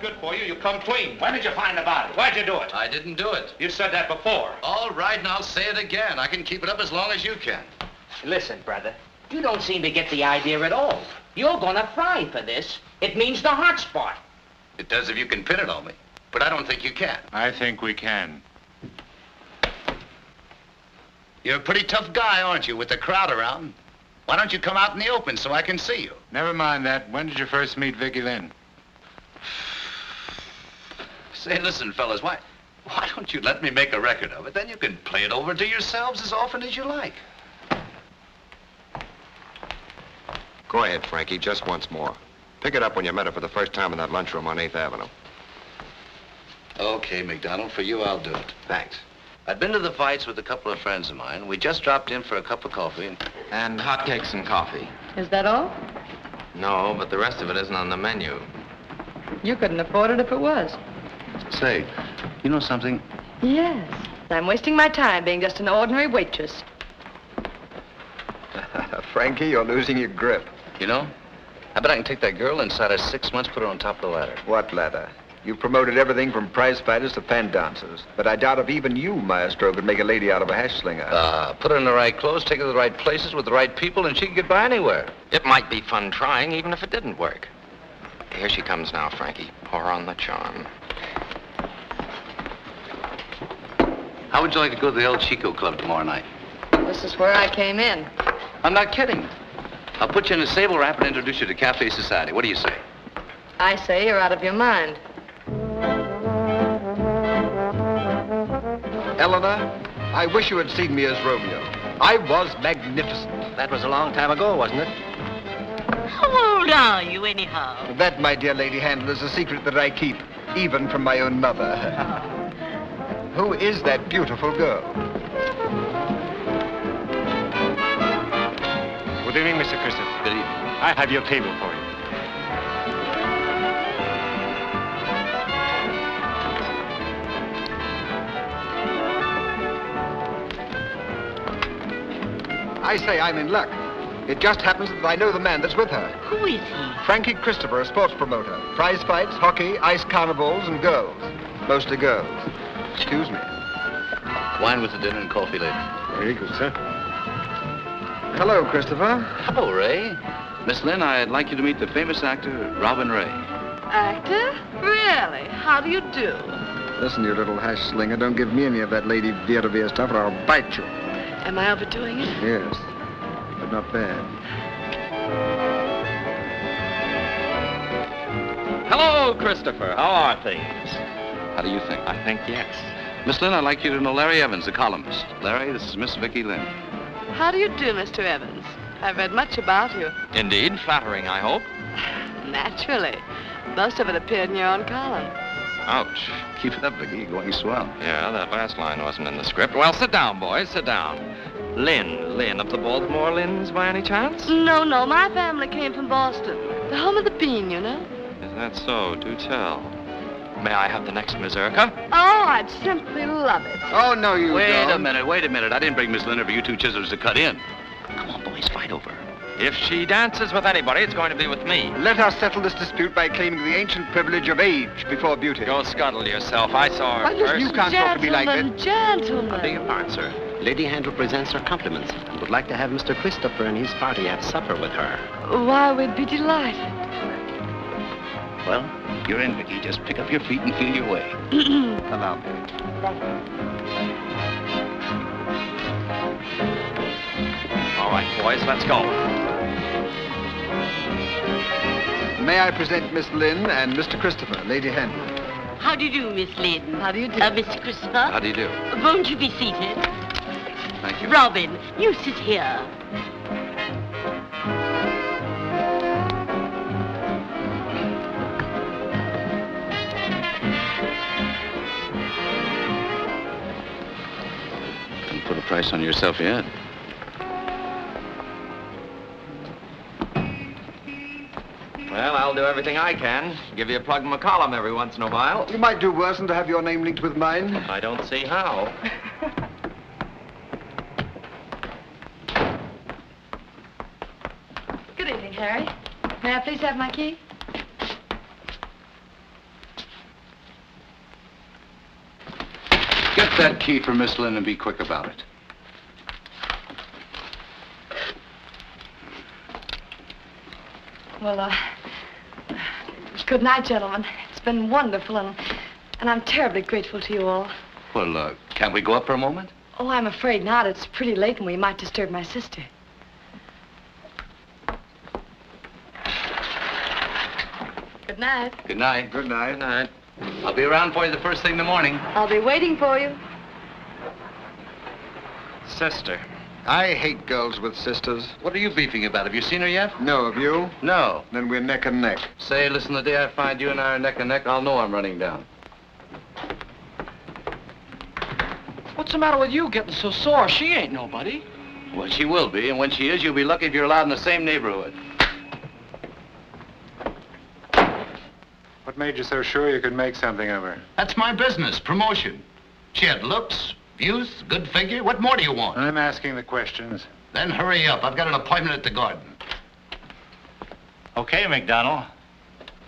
good for you, you come clean. When did you find the body? Why'd you do it? I didn't do it. You said that before. All right, and I'll say it again. I can keep it up as long as you can. Listen, brother, you don't seem to get the idea at all. You're gonna fry for this. It means the hot spot. It does if you can pin it on me. But I don't think you can. I think we can. You're a pretty tough guy, aren't you, with the crowd around? Why don't you come out in the open so I can see you? Never mind that. When did you first meet Vicky Lynn? Say, listen, fellas, why don't you let me make a record of it? Then you can play it over to yourselves as often as you like. Go ahead, Frankie, just once more. Pick it up when you met her for the first time in that lunchroom on 8th Avenue. Okay, McDonald, for you, I'll do it. Thanks. I'd been to the fights with a couple of friends of mine. We just dropped in for a cup of coffee And hotcakes and coffee. Is that all? No, but the rest of it isn't on the menu. You couldn't afford it if it was. Say, you know something? Yes. I'm wasting my time being just an ordinary waitress. Frankie, you're losing your grip. You know, I bet I can take that girl inside of 6 months, put her on top of the ladder. What ladder? You've promoted everything from prize fighters to fan dancers. But I doubt if even you, Maestro, could make a lady out of a hash slinger. Put her in the right clothes, take her to the right places with the right people, and she can get by anywhere. It might be fun trying, even if it didn't work. Here she comes now, Frankie. Pour on the charm. How would you like to go to the El Chico Club tomorrow night? This is where I came in. I'm not kidding. I'll put you in a sable wrap and introduce you to Cafe Society. What do you say? I say you're out of your mind. Eleanor, I wish you had seen me as Romeo. I was magnificent. That was a long time ago, wasn't it? How old are you, anyhow? That, my dear Lady Handler, is a secret that I keep, even from my own mother. Who is that beautiful girl? Good evening, Mr. Christopher. Good evening. I have your table for you. I say I'm in luck. It just happens that I know the man that's with her. Who is he? Frankie Christopher, a sports promoter. Prize fights, hockey, ice carnivals, and girls. Mostly girls. Excuse me. Wine with the dinner and coffee later. Very good, sir. Hello, Christopher. Hello, Ray. Miss Lynn, I'd like you to meet the famous actor, Robin Ray. Actor? Really? How do you do? Listen, you little hash slinger, don't give me any of that Lady Vera stuff or I'll bite you. Am I overdoing it? Yes, but not bad. Hello, Christopher. How are things? How do you think? I think yes. Miss Lynn, I'd like you to know Larry Evans, the columnist. Larry, this is Miss Vicky Lynn. How do you do, Mr. Evans? I've read much about you. Indeed, flattering, I hope. Naturally. Most of it appeared in your own column. Ouch. Keep it up, Vicky. You're going swell. Yeah, that last line wasn't in the script. Well, sit down, boys, sit down. Lynn of the Baltimore Lynns by any chance? No, my family came from Boston. The home of the bean, you know. Is that so? Do tell. May I have the next mazurka? Oh, I'd simply love it. Oh, no, you Wait don't. a minute. I didn't bring Miss Lynn for you two chisels to cut in. Come on, boys, fight over her. If she dances with anybody, it's going to be with me. Let us settle this dispute by claiming the ancient privilege of age before beauty. Go scuttle yourself. I saw her Why, listen, first. you can't talk to me like that. Gentlemen. I beg your pardon, sir. Lady Handel presents her compliments and would like to have Mr. Christopher and his party have supper with her. Why, we'd be delighted. Well, you're in, Vicky. Just pick up your feet and feel your way. Allow me. All right, boys, let's go. May I present Miss Lynn and Mr. Christopher, Lady Handel. How do you do, Miss Lynn? How do you do? Mr. Christopher? How do you do? Won't you be seated? Thank you. Robin, you sit here. Don't put a price on yourself yet. Well, I'll do everything I can. Give you a plug in my column every once in a while. You might do worse than to have your name linked with mine. I don't see how. Good evening, Harry. May I please have my key? that key for Miss Lynn and be quick about it. Well, good night, gentlemen. It's been wonderful, and I'm terribly grateful to you all. Well, can't we go up for a moment? Oh, I'm afraid not. It's pretty late, and we might disturb my sister. Good night. Good night. Good night. Good night. I'll be around for you the first thing in the morning. I'll be waiting for you. Sister. I hate girls with sisters. What are you beefing about? Have you seen her yet? No, have you? No. Then we're neck and neck. Say, listen, the day I find you and I are neck and neck, I'll know I'm running down. What's the matter with you getting so sore? She ain't nobody. Well, she will be, and when she is, you'll be lucky if you're allowed in the same neighborhood. What made you so sure you could make something of her? That's my business, promotion. She had looks, youth, good figure. What more do you want? I'm asking the questions. Then hurry up. I've got an appointment at the garden. Okay, McDonald.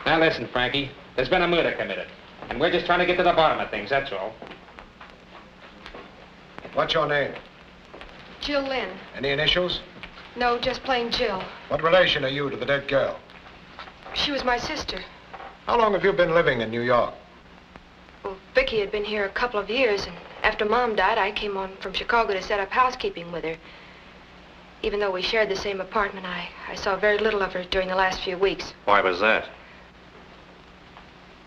Now listen, Frankie. There's been a murder committed. And we're just trying to get to the bottom of things, that's all. What's your name? Jill Lynn. Any initials? No, just plain Jill. What relation are you to the dead girl? She was my sister. How long have you been living in New York? Well, Vicky had been here a couple of years, and after Mom died, I came on from Chicago to set up housekeeping with her. Even though we shared the same apartment, I saw very little of her during the last few weeks. Why was that?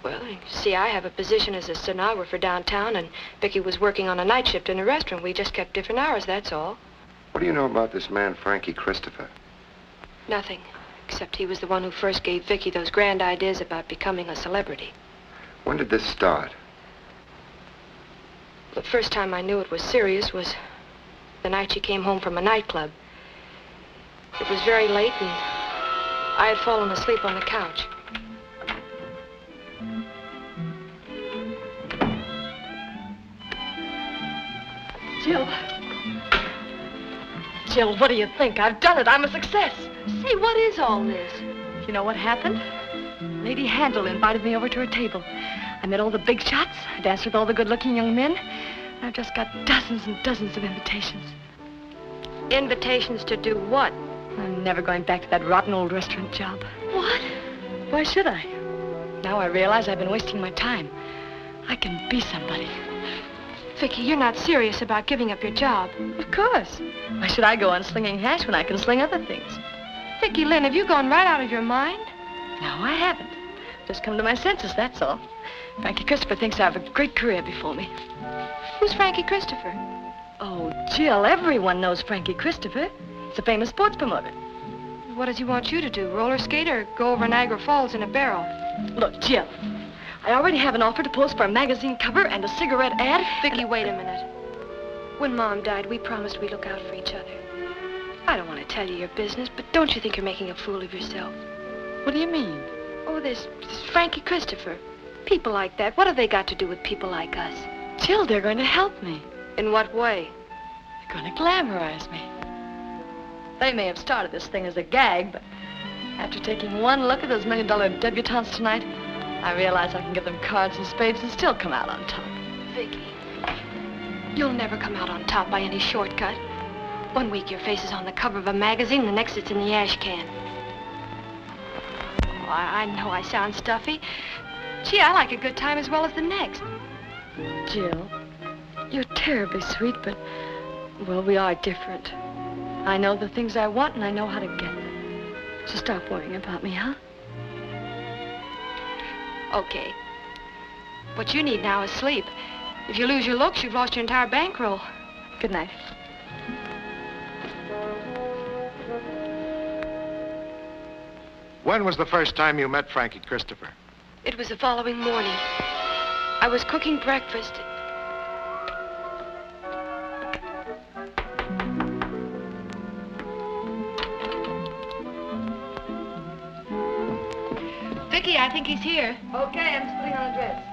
Well, you see, I have a position as a stenographer downtown, and Vicky was working on a night shift in a restaurant. We just kept different hours, that's all. What do you know about this man, Frankie Christopher? Nothing, except he was the one who first gave Vicky those grand ideas about becoming a celebrity. When did this start? The first time I knew it was serious was the night she came home from a nightclub. It was very late, and I had fallen asleep on the couch. Jill. Jill, what do you think? I've done it. I'm a success. Say, what is all this? You know what happened? Lady Handel invited me over to her table. I met all the big shots. I danced with all the good-looking young men. And I've just got dozens and dozens of invitations. Invitations to do what? I'm never going back to that rotten old restaurant job. What? Why should I? Now I realize I've been wasting my time. I can be somebody. Vicky, you're not serious about giving up your job. Of course. Why should I go on slinging hash when I can sling other things? Vicky Lynn, have you gone right out of your mind? No, I haven't. Just come to my senses, that's all. Frankie Christopher thinks I have a great career before me. Who's Frankie Christopher? Oh, Jill, everyone knows Frankie Christopher. He's a famous sports promoter. What does he want you to do, roller skate or go over Niagara Falls in a barrel? Look, Jill, I already have an offer to post for a magazine cover and a cigarette ad. Vicky, wait a minute. When Mom died, we promised we'd look out for each other. I don't want to tell you your business, but don't you think you're making a fool of yourself? What do you mean? Oh, there's Frankie Christopher. People like that, what have they got to do with people like us? Jill, they're going to help me. In what way? They're going to glamorize me. They may have started this thing as a gag, but after taking one look at those million-dollar debutantes tonight, I realize I can give them cards and spades and still come out on top. Vicky, you'll never come out on top by any shortcut. One week your face is on the cover of a magazine, the next it's in the ash can. Oh, I know I sound stuffy. Gee, I like a good time as well as the next. Jill, you're terribly sweet, but, well, we are different. I know the things I want, and I know how to get them. So stop worrying about me, huh? Okay. What you need now is sleep. If you lose your looks, you've lost your entire bankroll. Good night. When was the first time you met Frankie Christopher? It was the following morning. I was cooking breakfast. Vicky, I think he's here. Okay, I'm just putting on a dress.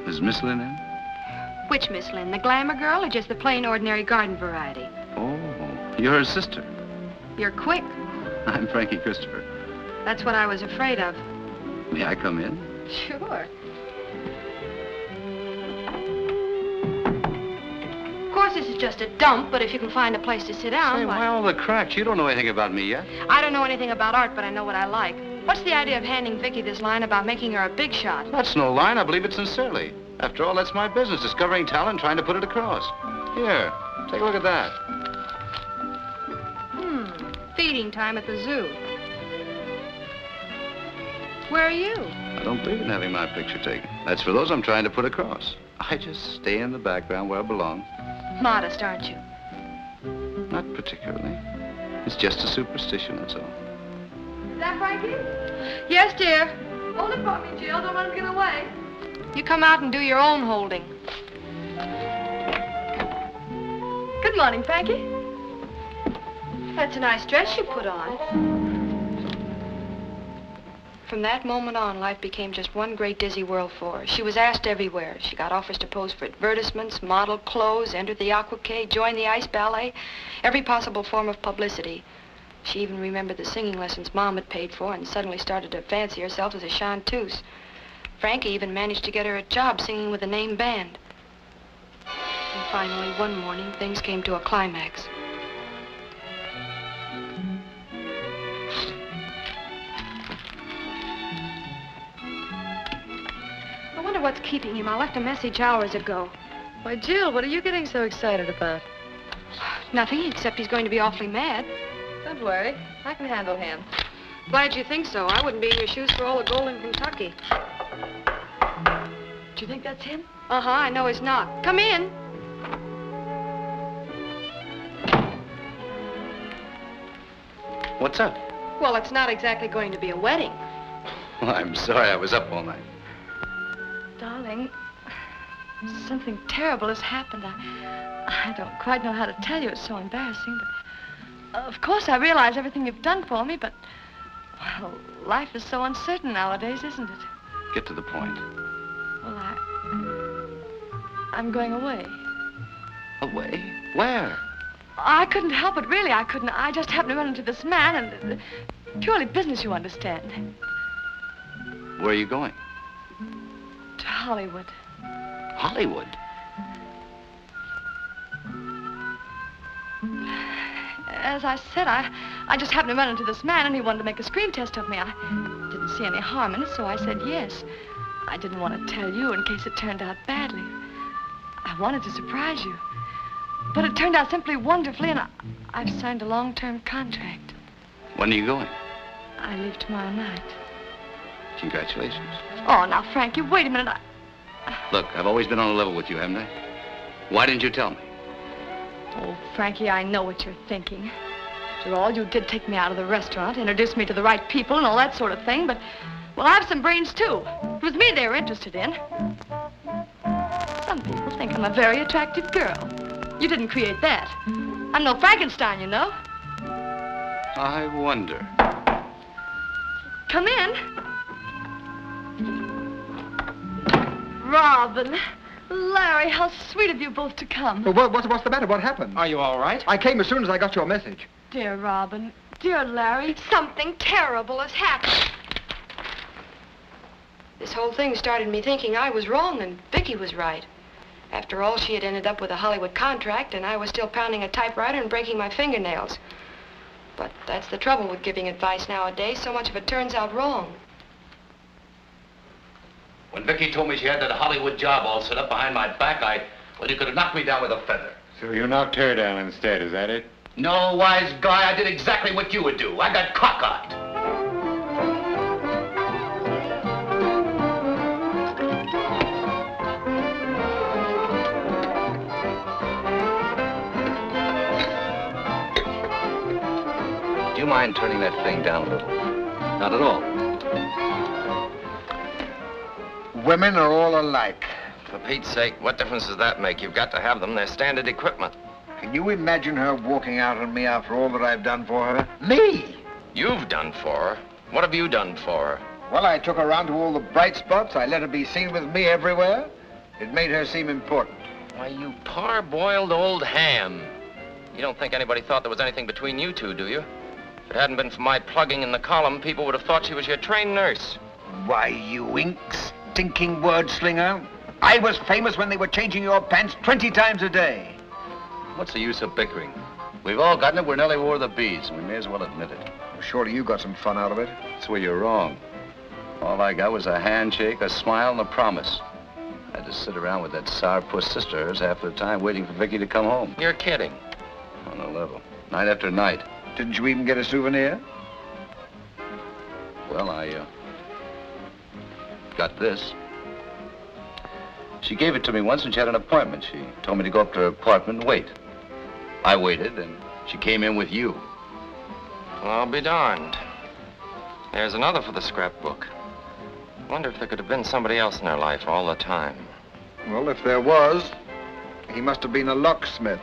Is Miss Lynn in? Which Miss Lynn? The glamour girl or just the plain, ordinary garden variety? Oh, you're her sister. You're quick. I'm Frankie Christopher. That's what I was afraid of. May I come in? Sure. Of course, this is just a dump, but if you can find a place to sit down, Say, why all the cracks? You don't know anything about me yet. I don't know anything about art, but I know what I like. What's the idea of handing Vicky this line about making her a big shot? That's no line. I believe it sincerely. After all, that's my business, discovering talent, trying to put it across. Here, take a look at that. Feeding time at the zoo. Where are you? I don't believe in having my picture taken. That's for those I'm trying to put across. I just stay in the background where I belong. Modest, aren't you? Not particularly. It's just a superstition, that's all. Is that Frankie? Yes, dear. Hold it for me, Jill. Don't let him get away. You come out and do your own holding. Good morning, Frankie. That's a nice dress you put on. From that moment on, life became just one great dizzy whirl for her. She was asked everywhere. She got offers to pose for advertisements, model clothes, enter the aqua quay, join the ice ballet, every possible form of publicity. She even remembered the singing lessons Mom had paid for and suddenly started to fancy herself as a chanteuse. Frankie even managed to get her a job singing with a name band. And finally, one morning, things came to a climax. I wonder what's keeping him. I left a message hours ago. Why, Jill, what are you getting so excited about? Nothing, except he's going to be awfully mad. Don't worry. I can handle him. Glad you think so. I wouldn't be in your shoes for all the gold in Kentucky. Do you think that's him? Uh-huh, I know he's not. Come in. What's up? Well, it's not exactly going to be a wedding. Well, I'm sorry I was up all night. Darling, something terrible has happened. I don't quite know how to tell you. It's so embarrassing, but... of course, I realize everything you've done for me, but... well, life is so uncertain nowadays, isn't it? Get to the point. Well, I'm going away. Away? Where? I couldn't help it, really. I couldn't. I just happened to run into this man, and... purely business, you understand. Where are you going? To Hollywood. Hollywood? As I said, I just happened to run into this man, and he wanted to make a screen test of me. I didn't see any harm in it, so I said yes. I didn't want to tell you in case it turned out badly. I wanted to surprise you. But it turned out simply wonderfully, and I've signed a long-term contract. When are you going? I leave tomorrow night. Congratulations. Oh, now, Frankie, wait a minute. Look, I've always been on a level with you, haven't I? Why didn't you tell me? Oh, Frankie, I know what you're thinking. After all, you did take me out of the restaurant, introduce me to the right people and all that sort of thing, but, well, I have some brains, too. It was me they were interested in. Some people think I'm a very attractive girl. You didn't create that. I'm no Frankenstein, you know. I wonder. Come in. Robin, Larry, how sweet of you both to come. Well, what's the matter? What happened? Are you all right? I came as soon as I got your message. Dear Robin, dear Larry. Something terrible has happened. This whole thing started me thinking I was wrong and Vicky was right. After all, she had ended up with a Hollywood contract, and I was still pounding a typewriter and breaking my fingernails. But that's the trouble with giving advice nowadays. So much of it turns out wrong. When Vicky told me she had that Hollywood job all set up behind my back, well, you could have knocked me down with a feather. So you knocked her down instead, is that it? No, wise guy, I did exactly what you would do. I got cockeyed. Do you mind turning that thing down a little? Not at all. Women are all alike. For Pete's sake, what difference does that make? You've got to have them. They're standard equipment. Can you imagine her walking out on me after all that I've done for her? Me! You've done for her. What have you done for her? Well, I took her around to all the bright spots. I let her be seen with me everywhere. It made her seem important. Why, you parboiled old ham. You don't think anybody thought there was anything between you two, do you? If it hadn't been for my plugging in the column, people would have thought she was your trained nurse. Why, you ink stinking word slinger. I was famous when they were changing your pants 20 times a day. What's the use of bickering? We've all gotten it where Nellie wore the beads, and we may as well admit it. Surely you got some fun out of it. That's where you're wrong. All I got was a handshake, a smile, and a promise. I had to sit around with that sourpuss sister of hers half the time waiting for Vicky to come home. You're kidding. On the level. Night after night. Didn't you even get a souvenir? Well, I got this. She gave it to me once when she had an appointment. She told me to go up to her apartment and wait. I waited, and she came in with you. Well, I'll be darned. There's another for the scrapbook. Wonder if there could have been somebody else in her life all the time. Well, if there was, he must have been a locksmith.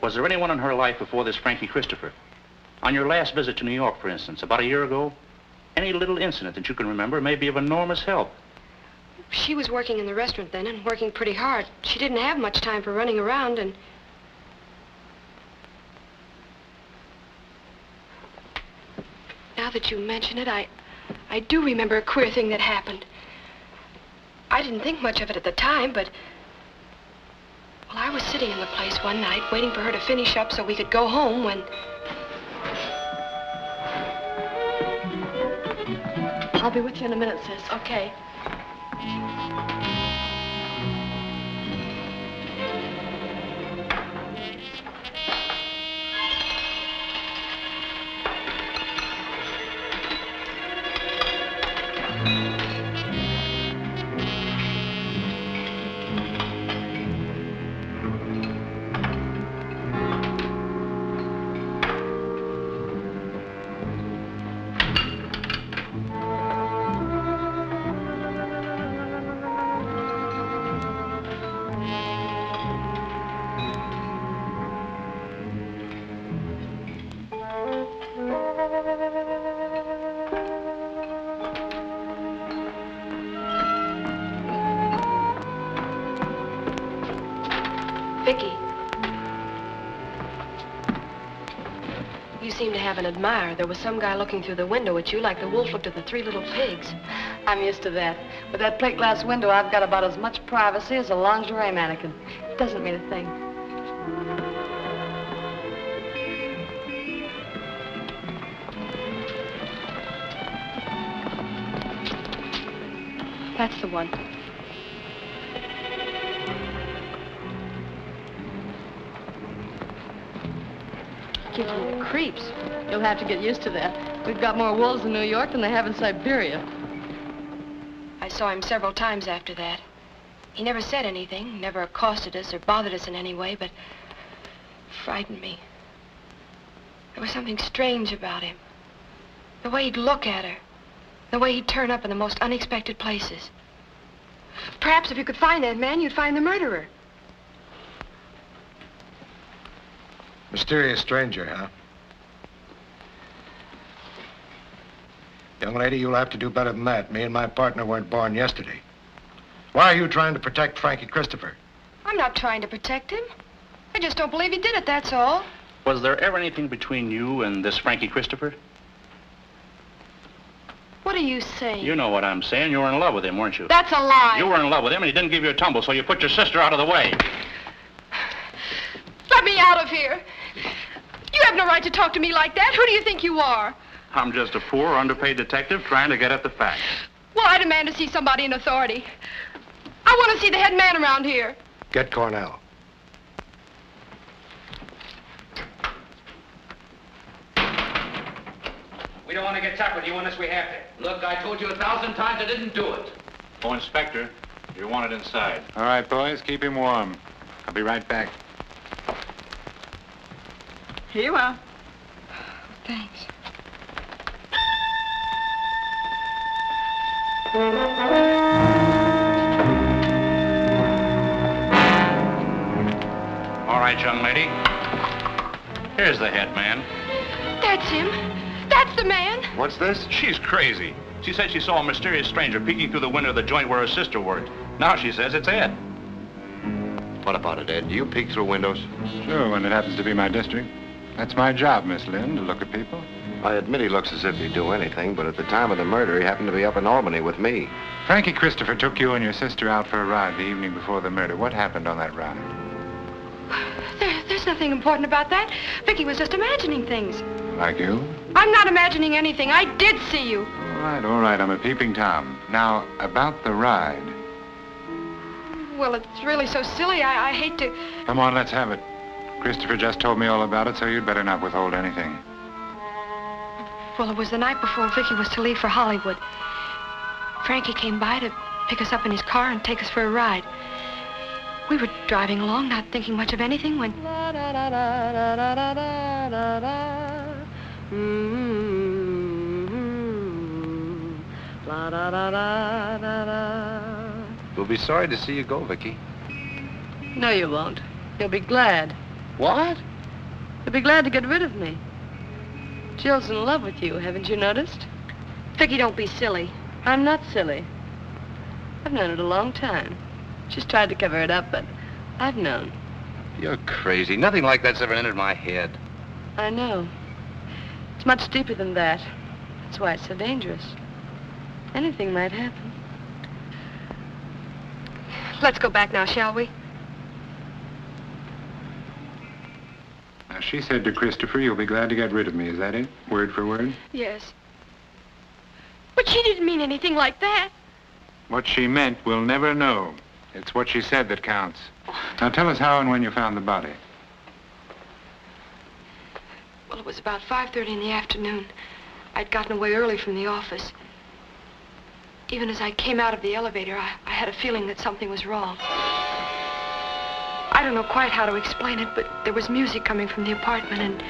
Was there anyone in her life before this Frankie Christopher? On your last visit to New York, for instance, about a year ago? Any little incident that you can remember may be of enormous help. She was working in the restaurant then and working pretty hard. She didn't have much time for running around and... Now that you mention it, I do remember a queer thing that happened. I didn't think much of it at the time, but... Well, I was sitting in the place one night waiting for her to finish up so we could go home when... I'll be with you in a minute, sis. Okay. Vicky. You seem to have an admirer. There was some guy looking through the window at you like the wolf looked at the three little pigs. I'm used to that. With that plate glass window, I've got about as much privacy as a lingerie mannequin. It doesn't mean a thing. That's the one. Gives me the creeps. You'll have to get used to that. We've got more wolves in New York than they have in Siberia. I saw him several times after that. He never said anything, never accosted us or bothered us in any way, but frightened me. There was something strange about him. The way he'd look at her. The way he'd turn up in the most unexpected places. Perhaps if you could find that man, you'd find the murderer. Mysterious stranger, huh? Young lady, you'll have to do better than that. Me and my partner weren't born yesterday. Why are you trying to protect Frankie Christopher? I'm not trying to protect him. I just don't believe he did it, that's all. Was there ever anything between you and this Frankie Christopher? What are you saying? You know what I'm saying. You were in love with him, weren't you? That's a lie. You were in love with him, and he didn't give you a tumble, so you put your sister out of the way. Let me out of here. You have no right to talk to me like that. Who do you think you are? I'm just a poor, underpaid detective trying to get at the facts. Well, I demand to see somebody in authority. I want to see the head man around here. Get Cornell. We don't want to get tough with you unless we have to. Look, I told you 1,000 times I didn't do it. Oh, Inspector, you're wanted inside. All right, boys, keep him warm. I'll be right back. Here you are. Thanks. All right, young lady. Here's the head man. That's him. That's the man. What's this? She's crazy. She said she saw a mysterious stranger peeking through the window of the joint where her sister worked. Now she says it's Ed. What about it, Ed? Do you peek through windows? Sure, when it happens to be my district. That's my job, Miss Lynn, to look at people. I admit he looks as if he'd do anything, but at the time of the murder, he happened to be up in Albany with me. Frankie Christopher took you and your sister out for a ride the evening before the murder. What happened on that ride? There's nothing important about that. Vicky was just imagining things. Like you? I'm not imagining anything. I did see you. All right. I'm a peeping Tom. Now, about the ride. Well, it's really so silly. I hate to... Come on, let's have it. Christopher just told me all about it, so you'd better not withhold anything. Well, it was the night before Vicky was to leave for Hollywood. Frankie came by to pick us up in his car and take us for a ride. We were driving along, not thinking much of anything, when... We'll be sorry to see you go, Vicky. No, you won't. You'll be glad. What? You'll be glad to get rid of me. Jill's in love with you, haven't you noticed? Vicky, don't be silly. I'm not silly. I've known it a long time. She's tried to cover it up, but I've known. You're crazy. Nothing like that's ever entered my head. I know. It's much deeper than that. That's why it's so dangerous. Anything might happen. Let's go back now, shall we? Now, she said to Christopher, you'll be glad to get rid of me. Is that it? Word for word? Yes. But she didn't mean anything like that. What she meant, we'll never know. It's what she said that counts. Now, tell us how and when you found the body. Well, it was about 5:30 in the afternoon. I'd gotten away early from the office. Even as I came out of the elevator, I had a feeling that something was wrong. I don't know quite how to explain it, but there was music coming from the apartment, and...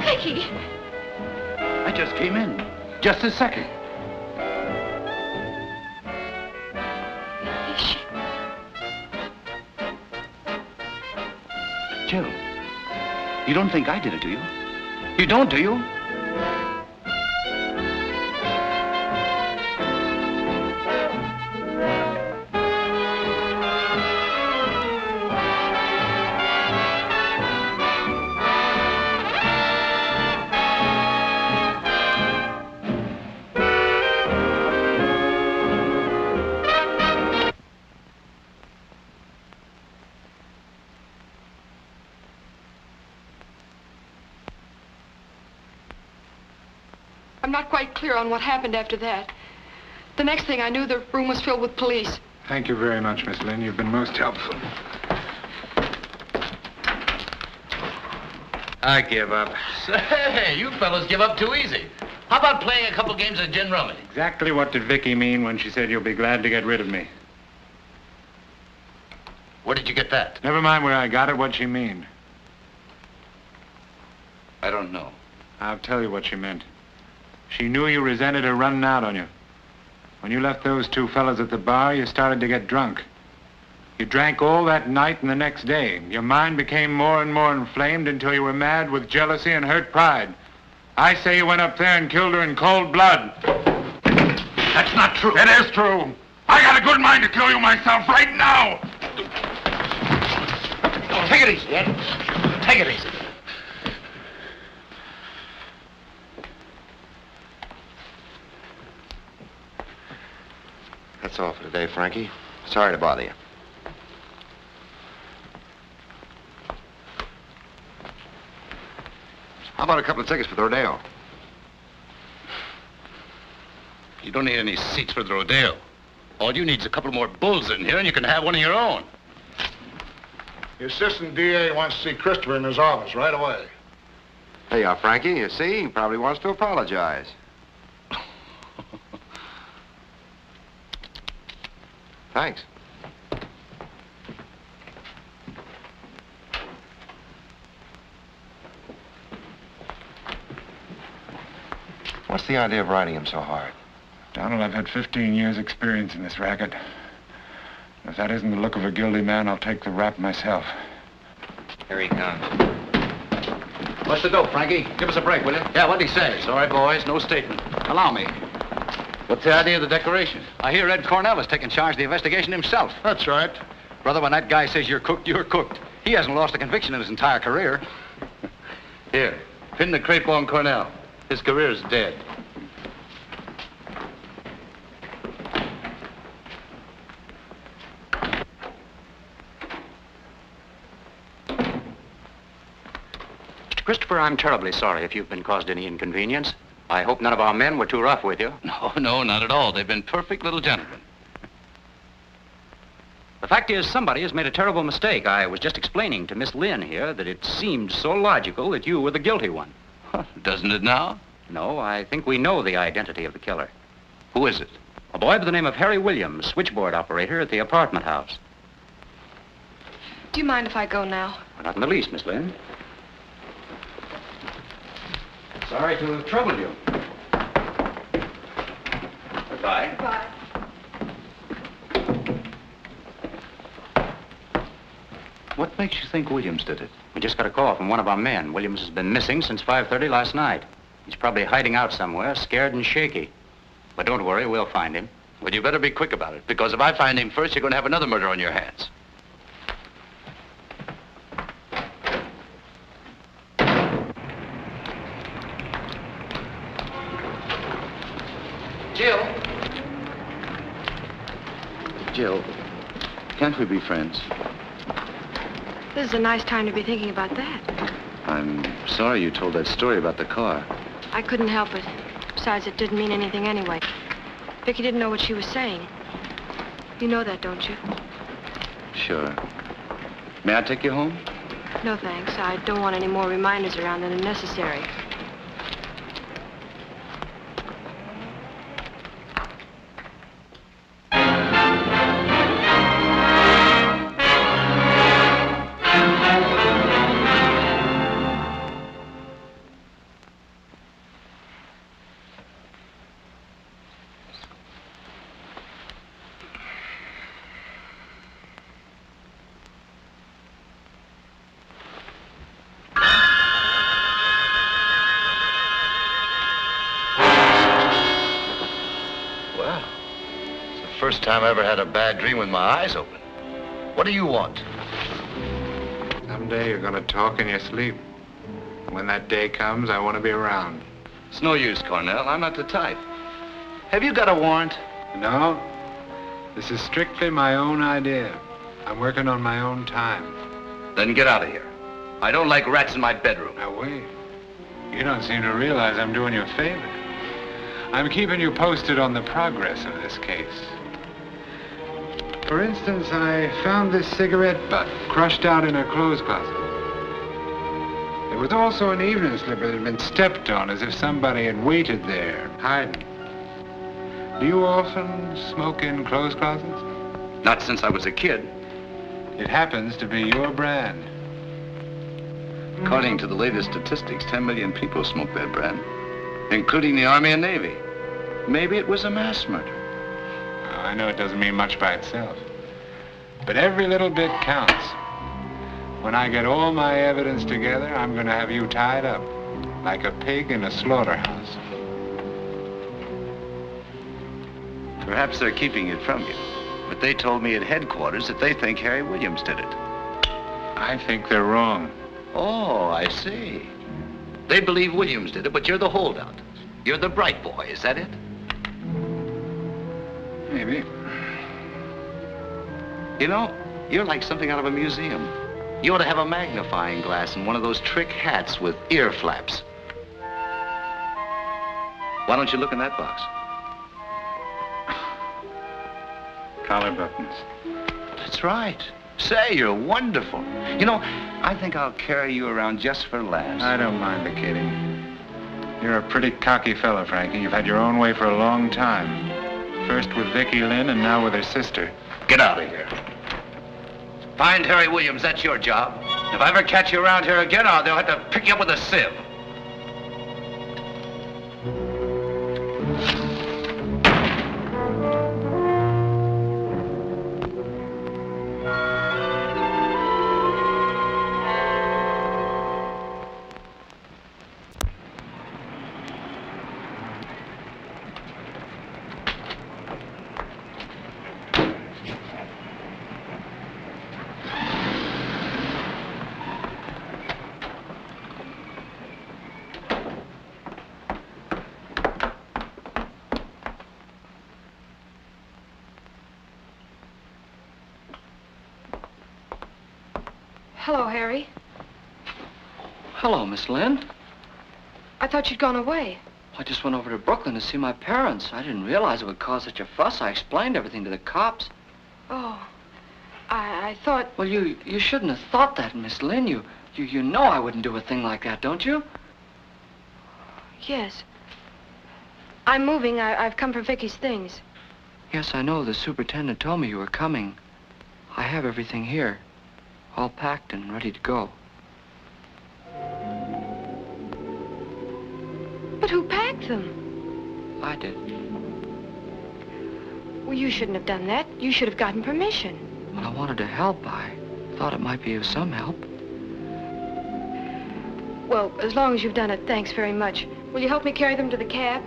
Vicky! I just came in. Just a second. Is she... Jill, you don't think I did it, do you? You don't, do you? I'm not quite clear on what happened after that. The next thing I knew, the room was filled with police. Thank you very much, Miss Lynn. You've been most helpful. I give up. Say, you fellas give up too easy. How about playing a couple games of gin rummy? Exactly what did Vicky mean when she said you'll be glad to get rid of me? Where did you get that? Never mind where I got it, what'd she mean? I don't know. I'll tell you what she meant. She knew you resented her running out on you. When you left those two fellas at the bar, you started to get drunk. You drank all that night and the next day. Your mind became more and more inflamed until you were mad with jealousy and hurt pride. I say you went up there and killed her in cold blood. That's not true. It is true. I got a good mind to kill you myself right now. Take it easy, Ed. Take it easy. That's all for today, Frankie. Sorry to bother you. How about a couple of tickets for the rodeo? You don't need any seats for the rodeo. All you need is a couple more bulls in here, and you can have one of your own. The assistant DA wants to see Christopher in his office right away. There you are, Frankie. You see, he probably wants to apologize. Thanks. What's the idea of riding him so hard? Donald, I've had 15 years' experience in this racket. If that isn't the look of a guilty man, I'll take the rap myself. Here he comes. What's the dope, Frankie? Give us a break, will you? Yeah, what'd he say? Sorry, boys, no statement. Allow me. What's the idea of the decoration? I hear Ed Cornell is taking charge of the investigation himself. That's right. Brother, when that guy says you're cooked, you're cooked. He hasn't lost a conviction in his entire career. Here, pin the crepe on Cornell. His career's dead. Mr. Christopher, I'm terribly sorry if you've been caused any inconvenience. I hope none of our men were too rough with you. No, not at all. They've been perfect little gentlemen. The fact is, somebody has made a terrible mistake. I was just explaining to Miss Lynn here that it seemed so logical that you were the guilty one. Doesn't it now? No, I think we know the identity of the killer. Who is it? A boy by the name of Harry Williams, switchboard operator at the apartment house. Do you mind if I go now? Not in the least, Miss Lynn. Sorry to have troubled you. Goodbye. Goodbye. What makes you think Williams did it? We just got a call from one of our men. Williams has been missing since 5:30 last night. He's probably hiding out somewhere, scared and shaky. But don't worry, we'll find him. Well, you better be quick about it, because if I find him first, you're going to have another murder on your hands. Jill, can't we be friends? This is a nice time to be thinking about that. I'm sorry you told that story about the car. I couldn't help it. Besides, it didn't mean anything anyway. Vicky didn't know what she was saying. You know that, don't you? Sure. May I take you home? No, thanks. I don't want any more reminders around than are necessary. First time I ever had a bad dream with my eyes open. What do you want? Someday you're gonna talk in your sleep. When that day comes, I want to be around. It's no use, Cornell. I'm not the type. Have you got a warrant? No. This is strictly my own idea. I'm working on my own time. Then get out of here. I don't like rats in my bedroom. Now wait. You don't seem to realize I'm doing you a favor. I'm keeping you posted on the progress of this case. For instance, I found this cigarette butt crushed out in her clothes closet. There was also an evening slipper that had been stepped on as if somebody had waited there, hiding. Do you often smoke in clothes closets? Not since I was a kid. It happens to be your brand. According to the latest statistics, 10 million people smoke that brand, including the Army and Navy. Maybe it was a mass murder. I know it doesn't mean much by itself, but every little bit counts. When I get all my evidence together, I'm going to have you tied up like a pig in a slaughterhouse. Perhaps they're keeping it from you, but they told me at headquarters that they think Harry Williams did it. I think they're wrong. Oh, I see. They believe Williams did it, but you're the holdout. You're the bright boy, is that it? Maybe. You know, you're like something out of a museum. You ought to have a magnifying glass and one of those trick hats with ear flaps. Why don't you look in that box? Collar buttons. That's right. Say, you're wonderful. You know, I think I'll carry you around just for laughs. I don't mind the kidding. You're a pretty cocky fella, Frankie. You've had your own way for a long time. First with Vicky Lynn and now with her sister. Get out of here. Find Harry Williams, that's your job. If I ever catch you around here again, they'll have to pick you up with a sieve. Hello, Harry. Hello, Miss Lynn. I thought you'd gone away. I just went over to Brooklyn to see my parents. I didn't realize it would cause such a fuss. I explained everything to the cops. Oh, I thought... Well, you shouldn't have thought that, Miss Lynn. You know I wouldn't do a thing like that, don't you? Yes. I'm moving. I've come for Vicky's things. Yes, I know. The superintendent told me you were coming. I have everything here, all packed and ready to go. But who packed them? I did. Well, you shouldn't have done that. You should have gotten permission. Well, I wanted to help. I thought it might be of some help. Well, as long as you've done it, thanks very much. Will you help me carry them to the cab?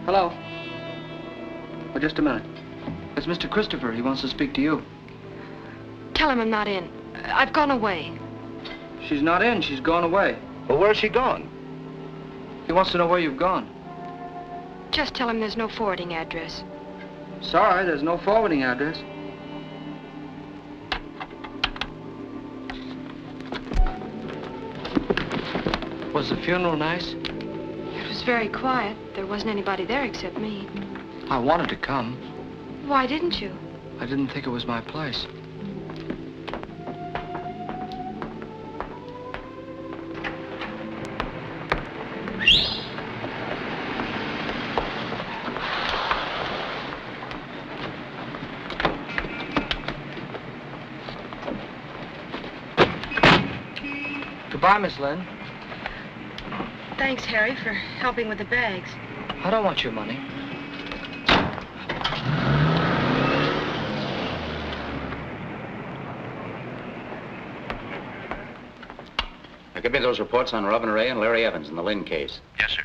Hello. Oh, just a minute. It's Mr. Christopher. He wants to speak to you. Tell him I'm not in. I've gone away. She's not in. She's gone away. Well, where's she gone? He wants to know where you've gone. Just tell him there's no forwarding address. Sorry, there's no forwarding address. Was the funeral nice? It was very quiet. There wasn't anybody there except me. I wanted to come. Why didn't you? I didn't think it was my place. Goodbye, Miss Lynn. Thanks, Harry, for helping with the bags. I don't want your money. Now, give me those reports on Robin Ray and Larry Evans in the Lynn case. Yes, sir.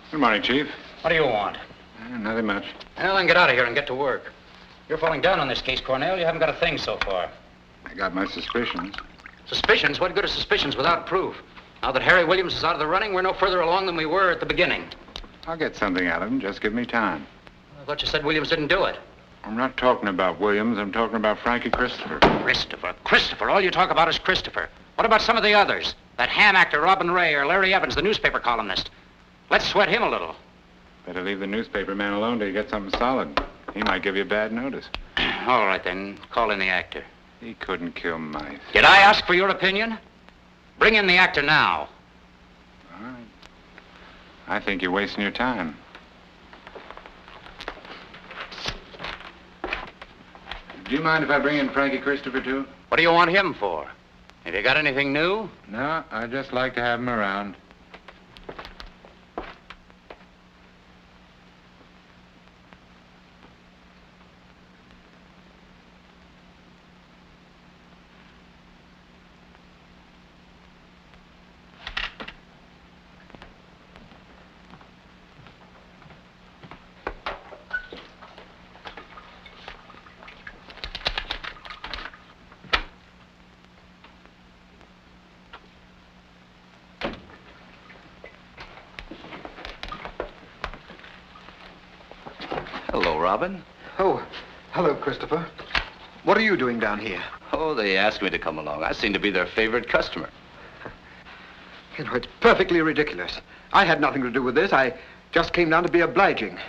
Good morning, Chief. What do you want? Nothing much. Well, then get out of here and get to work. You're falling down on this case, Cornell. You haven't got a thing so far. I got my suspicions. Suspicions? What good are suspicions without proof? Now that Harry Williams is out of the running, we're no further along than we were at the beginning. I'll get something out of him. Just give me time. I thought you said Williams didn't do it. I'm not talking about Williams. I'm talking about Frankie Christopher. Christopher. All you talk about is Christopher. What about some of the others? That ham actor, Robin Ray, or Larry Evans, the newspaper columnist. Let's sweat him a little. Better leave the newspaper man alone till you get something solid. He might give you bad notice. All right, then. Call in the actor. He couldn't kill mice. Did I ask for your opinion? Bring in the actor now. All right. I think you're wasting your time. Do you mind if I bring in Frankie Christopher, too? What do you want him for? Have you got anything new? No, I'd just like to have him around. Hello, Robin. Oh, hello, Christopher. What are you doing down here? Oh, they asked me to come along. I seem to be their favorite customer. You know, it's perfectly ridiculous. I had nothing to do with this. I just came down to be obliging.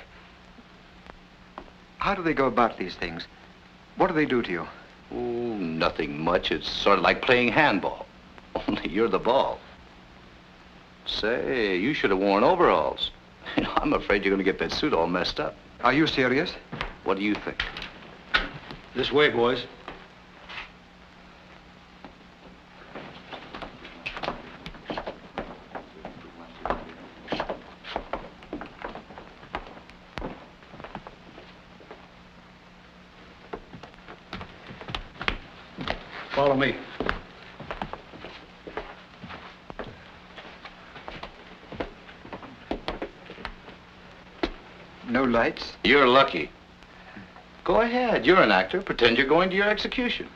How do they go about these things? What do they do to you? Oh, nothing much. It's sort of like playing handball. Only you're the ball. Say, you should have worn overalls. You know, I'm afraid you're going to get that suit all messed up. Are you serious? What do you think? This way, boys. Follow me. No lights? You're lucky. Go ahead. You're an actor. Pretend you're going to your execution.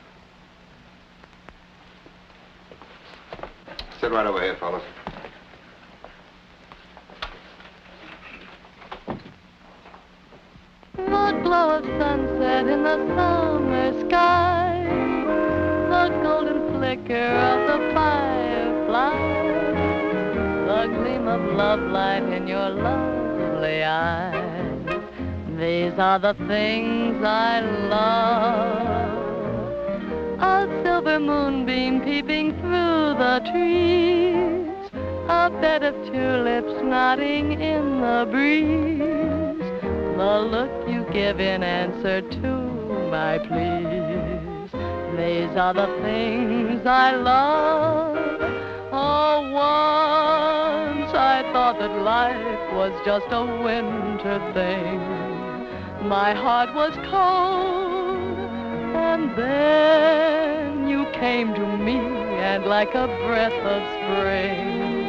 Sit right over here, fellas. The glow of sunset in the summer sky, the golden flicker of the firefly, the gleam of love light in your lovely eyes. These are the things I love. A silver moonbeam peeping through the trees, a bed of tulips nodding in the breeze, the look you give in answer to my pleas. These are the things I love. Oh, once I thought that life was just a winter thing. My heart was cold, and then you came to me, and like a breath of spring,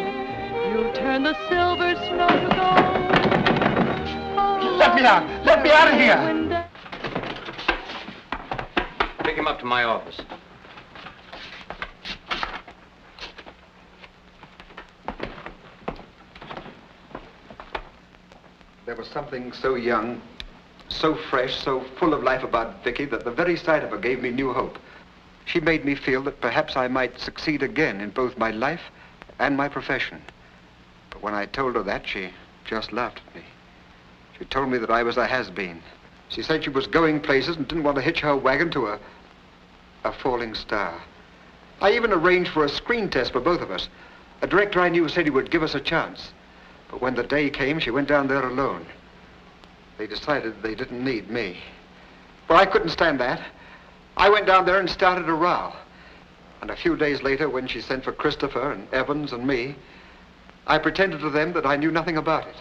you turned the silver snow to gold. Let me out! Let me out of here! Pick him up to my office. There was something so young, so fresh, so full of life about Vicky that the very sight of her gave me new hope. She made me feel that perhaps I might succeed again in both my life and my profession. But when I told her that, she just laughed at me. She told me that I was a has-been. She said she was going places and didn't want to hitch her wagon to a falling star. I even arranged for a screen test for both of us. A director I knew said he would give us a chance. But when the day came, she went down there alone. They decided they didn't need me. Well, I couldn't stand that. I went down there and started a row. And a few days later, when she sent for Christopher and Evans and me, I pretended to them that I knew nothing about it.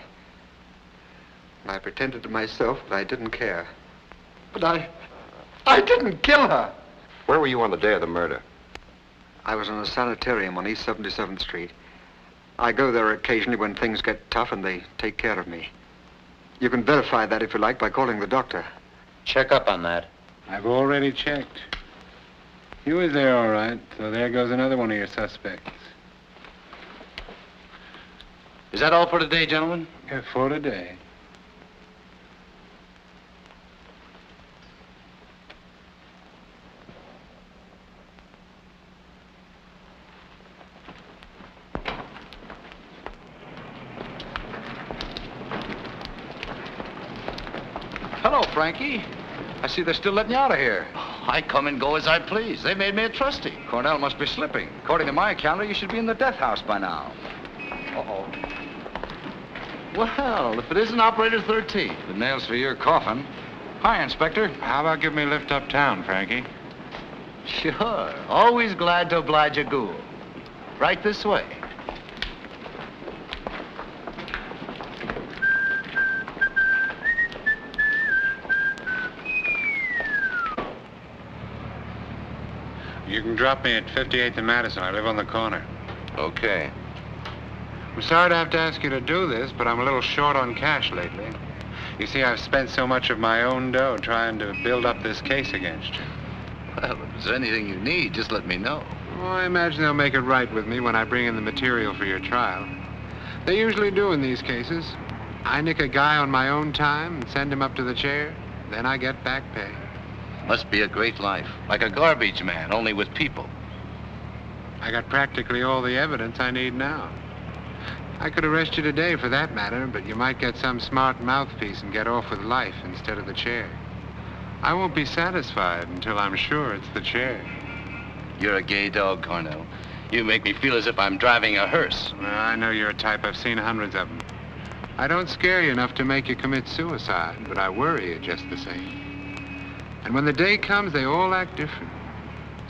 And I pretended to myself that I didn't care. But I didn't kill her. Where were you on the day of the murder? I was in a sanitarium on East 77th Street. I go there occasionally when things get tough and they take care of me. You can verify that if you like by calling the doctor. Check up on that. I've already checked. You was there all right, so there goes another one of your suspects. Is that all for today, gentlemen? Yeah, for today. Hello, Frankie. I see they're still letting you out of here. I come and go as I please. They made me a trustee. Cornell must be slipping. According to my calendar, you should be in the death house by now. Uh-oh. Well, if it isn't Operator 13. The nails for your coffin. Hi, Inspector. How about give me a lift uptown, Frankie? Sure. Always glad to oblige a ghoul. Right this way. You can drop me at 58th and Madison. I live on the corner. Okay. I'm sorry to have to ask you to do this, but I'm a little short on cash lately. You see, I've spent so much of my own dough trying to build up this case against you. Well, if there's anything you need, just let me know. Oh, I imagine they'll make it right with me when I bring in the material for your trial. They usually do in these cases. I nick a guy on my own time and send him up to the chair. Then I get back pay. Must be a great life. Like a garbage man, only with people. I got practically all the evidence I need now. I could arrest you today for that matter, but you might get some smart mouthpiece and get off with life instead of the chair. I won't be satisfied until I'm sure it's the chair. You're a gay dog, Cornell. You make me feel as if I'm driving a hearse. Well, I know you're a type. I've seen hundreds of them. I don't scare you enough to make you commit suicide, but I worry you just the same. And when the day comes, they all act different.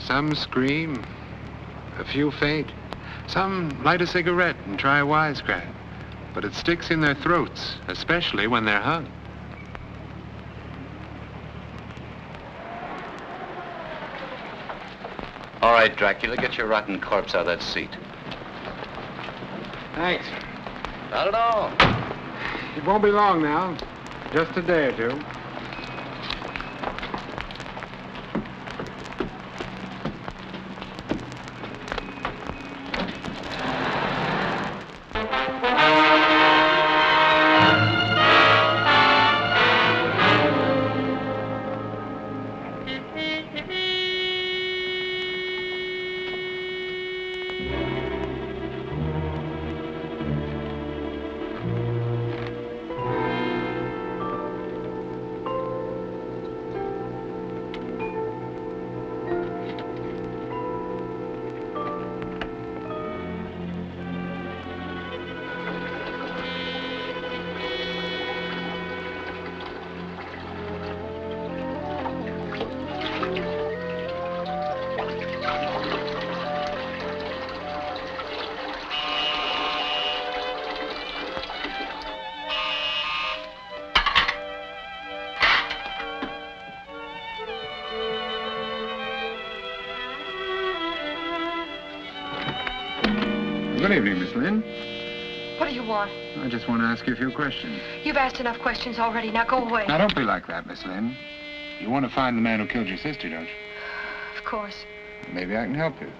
Some scream, a few faint. Some light a cigarette and try a wisecrack. But it sticks in their throats, especially when they're hung. All right, Dracula, get your rotten corpse out of that seat. Thanks. Not at all. It won't be long now. Just a day or two. Good evening, Miss Lynn. What do you want? I just want to ask you a few questions. You've asked enough questions already. Now go away. Now, don't be like that, Miss Lynn. You want to find the man who killed your sister, don't you? Of course. Maybe I can help you.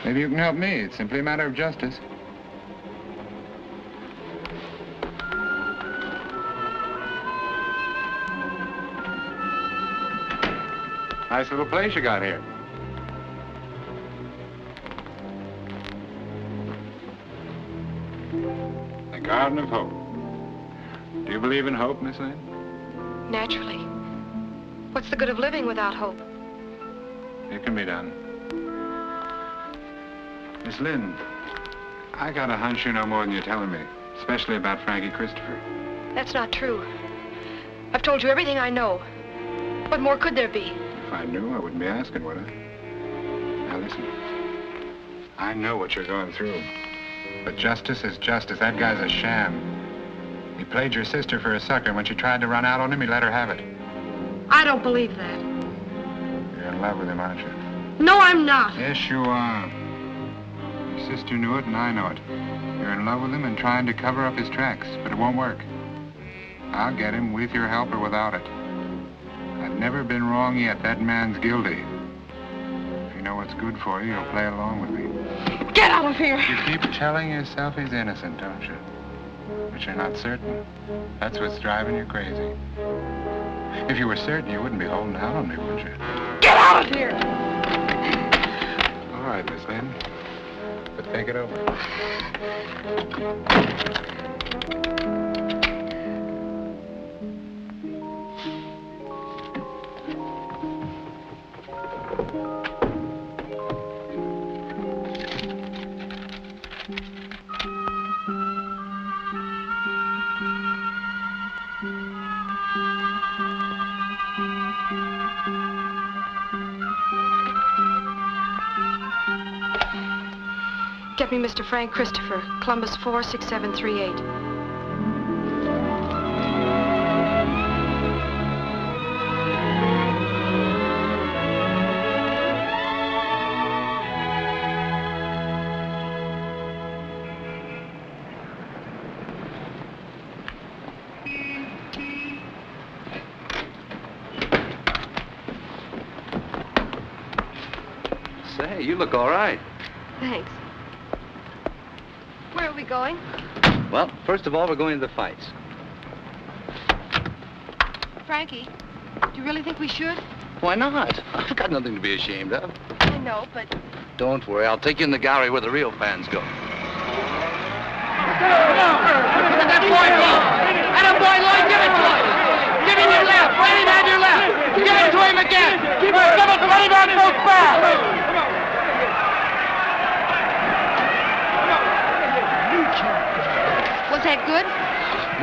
Maybe you can help me. It's simply a matter of justice. Nice little place you got here. The Garden of Hope. Do you believe in hope, Miss Lynn? Naturally. What's the good of living without hope? It can be done. Miss Lynn, I got a hunch you know more than you're telling me, especially about Frankie Christopher. That's not true. I've told you everything I know. What more could there be? If I knew, I wouldn't be asking, would I? Now listen, I know what you're going through, but justice is justice. That guy's a sham. He played your sister for a sucker, and when she tried to run out on him, he let her have it. I don't believe that. You're in love with him, aren't you? No, I'm not. Yes, you are. Your sister knew it, and I know it. You're in love with him and trying to cover up his tracks, but it won't work. I'll get him with your help or without it. I've never been wrong yet. That man's guilty. If you know what's good for you, you'll play along with me. Get out of here! You keep telling yourself he's innocent, don't you? But you're not certain. That's what's driving you crazy. If you were certain, you wouldn't be holding out on me, would you? Get out of here! All right, Miss Lynn. But think it over. Get me Mr. Frank Christopher, Columbus 46738. Say, you look all right. Thanks. Where are we going? Well, first of all, we're going to the fights. Frankie, do you really think we should? Why not? I've got nothing to be ashamed of. I know, but... Don't worry, I'll take you in the gallery where the real fans go. Look at that boy, Pete! Atta boy, Lloyd, give it to him! Give him your left! Right hand your left! Give it to him again! Give it to him on both fast! Was that good?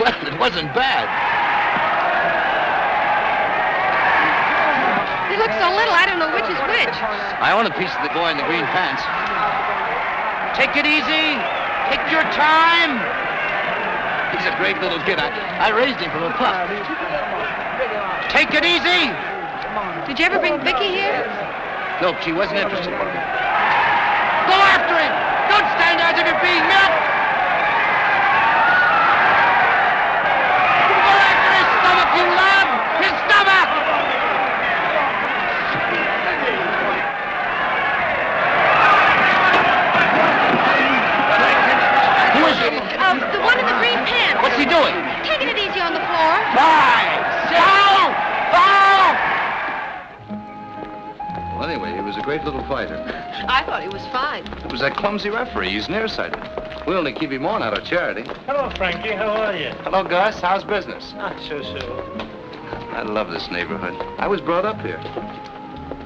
Well, it wasn't bad. They look so little, I don't know which is which. I own a piece of the boy in the green pants. Take it easy. Take your time. He's a great little kid. I raised him from a pup. Take it easy. Did you ever bring Vicky here? No, she wasn't interested. Go after him. Don't stand there as if you're being milked. You love his stomach! Who is it? The one in the green pants. What's he doing? Taking it easy on the floor. Foul! Foul! Well, anyway, he was a great little fighter. I thought he was fine. It was that clumsy referee. He's nearsighted. We only keep him on out of charity. Hello, Frankie. How are you? Hello, Gus. How's business? Not so. I love this neighborhood. I was brought up here.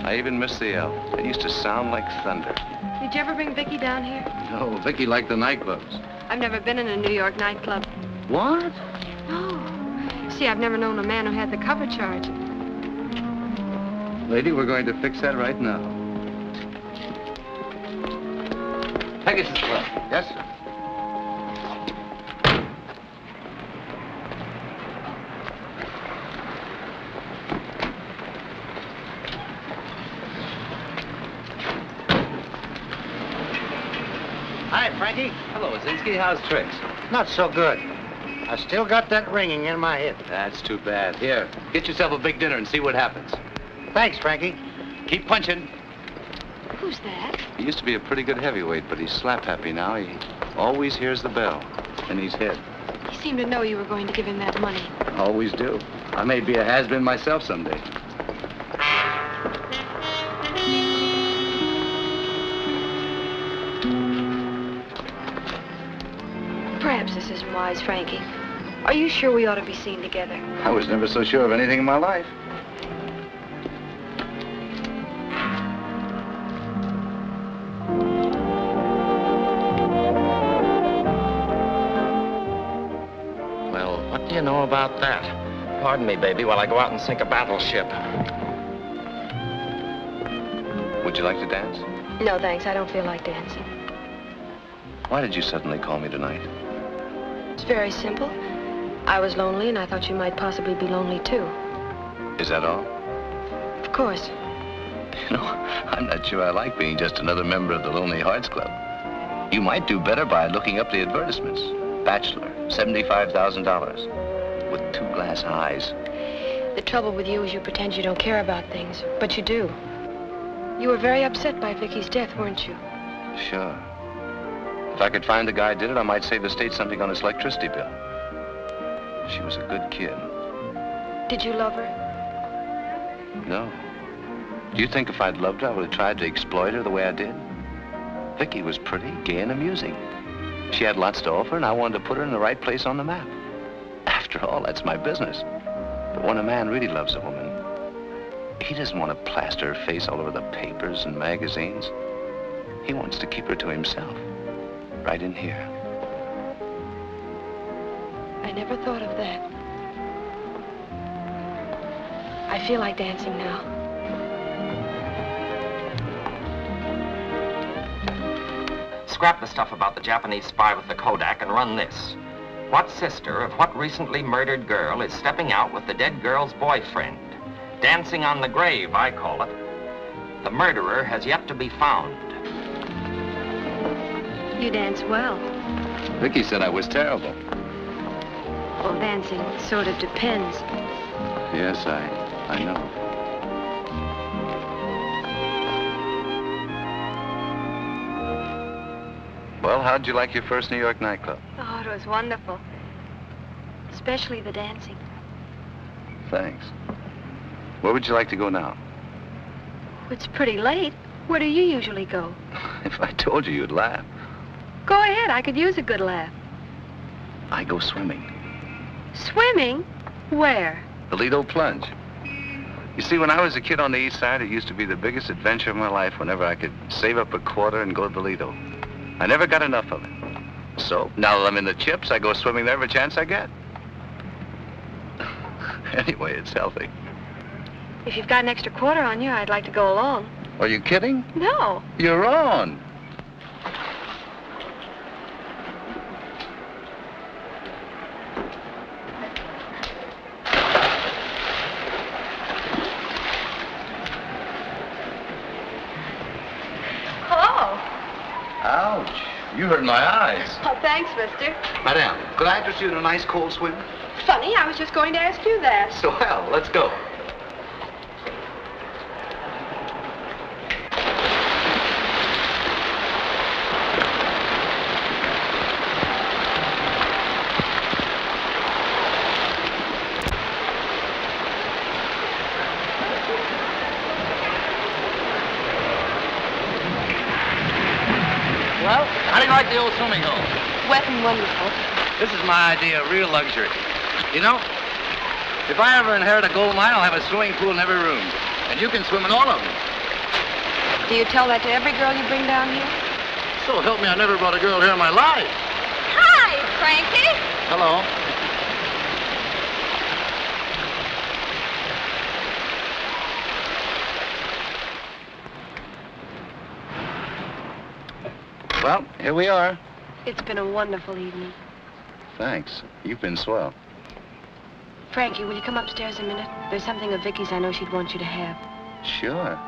I even miss the L. It used to sound like thunder. Did you ever bring Vicky down here? No, Vicky liked the nightclubs. I've never been in a New York nightclub. What? No. See, I've never known a man who had the cover charge. Lady, we're going to fix that right now. Pegasus Club. Yes, sir. Hi, Frankie. Hello, Ozinski. How's tricks? Not so good. I still got that ringing in my head. That's too bad. Here, get yourself a big dinner and see what happens. Thanks, Frankie. Keep punching. Who's that? He used to be a pretty good heavyweight, but he's slap happy now. He always hears the bell, and he's hit. He seemed to know you were going to give him that money. Always do. I may be a has-been myself someday. Perhaps this isn't wise, Frankie. Are you sure we ought to be seen together? I was never so sure of anything in my life. Well, what do you know about that? Pardon me, baby, while I go out and sink a battleship. Would you like to dance? No, thanks. I don't feel like dancing. Why did you suddenly call me tonight? It's very simple. I was lonely, and I thought you might possibly be lonely, too. Is that all? Of course. You know, I'm not sure I like being just another member of the Lonely Hearts Club. You might do better by looking up the advertisements. Bachelor, $75,000, with 2 glass eyes. The trouble with you is you pretend you don't care about things, but you do. You were very upset by Vicky's death, weren't you? Sure. If I could find the guy who did it, I might save the state something on its electricity bill. She was a good kid. Did you love her? No. Do you think if I'd loved her, I would have tried to exploit her the way I did? Vicky was pretty, gay, and amusing. She had lots to offer, and I wanted to put her in the right place on the map. After all, that's my business. But when a man really loves a woman, he doesn't want to plaster her face all over the papers and magazines. He wants to keep her to himself, right in here. I never thought of that. I feel like dancing now. Scrap the stuff about the Japanese spy with the Kodak and run this. What sister of what recently murdered girl is stepping out with the dead girl's boyfriend? Dancing on the grave, I call it. The murderer has yet to be found. You dance well. Vicky said I was terrible. Well, dancing sort of depends. Yes, I know. Well, how'd you like your first New York nightclub? Oh, it was wonderful. Especially the dancing. Thanks. Where would you like to go now? It's pretty late. Where do you usually go? If I told you, you'd laugh. Go ahead. I could use a good laugh. I go swimming. Swimming? Where? The Lido Plunge. You see, when I was a kid on the East Side, it used to be the biggest adventure of my life whenever I could save up a quarter and go to the Lido. I never got enough of it. So, now that I'm in the chips, I go swimming there every chance I get. Anyway, it's healthy. If you've got an extra quarter on you, I'd like to go along. Are you kidding? No. You're on. Hello. Ouch. You hurt my eyes. Oh, thanks, mister. Madame, could I interest you in a nice cold swim? Funny, I was just going to ask you that. Swell. Let's go. Well, how do you like the old swimming hole? Wet and wonderful. This is my idea of real luxury. You know, if I ever inherit a gold mine, I'll have a swimming pool in every room. And you can swim in all of them. Do you tell that to every girl you bring down here? So help me, I never brought a girl here in my life. Hi, Frankie. Hello. Well, here we are. It's been a wonderful evening. Thanks. You've been swell. Frankie, will you come upstairs a minute? There's something of Vicky's I know she'd want you to have. Sure.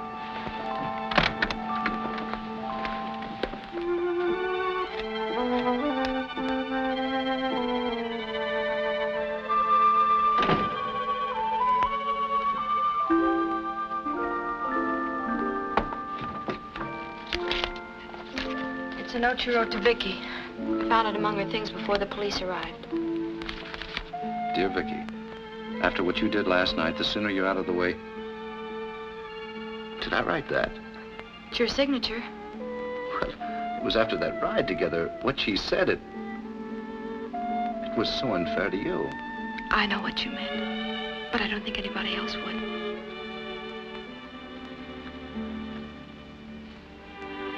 It's a note you wrote to Vicky. I found it among her things before the police arrived. Dear Vicky, after what you did last night, the sooner you're out of the way... Did I write that? It's your signature. Well, it was after that ride together. What she said, it was so unfair to you. I know what you meant, but I don't think anybody else would.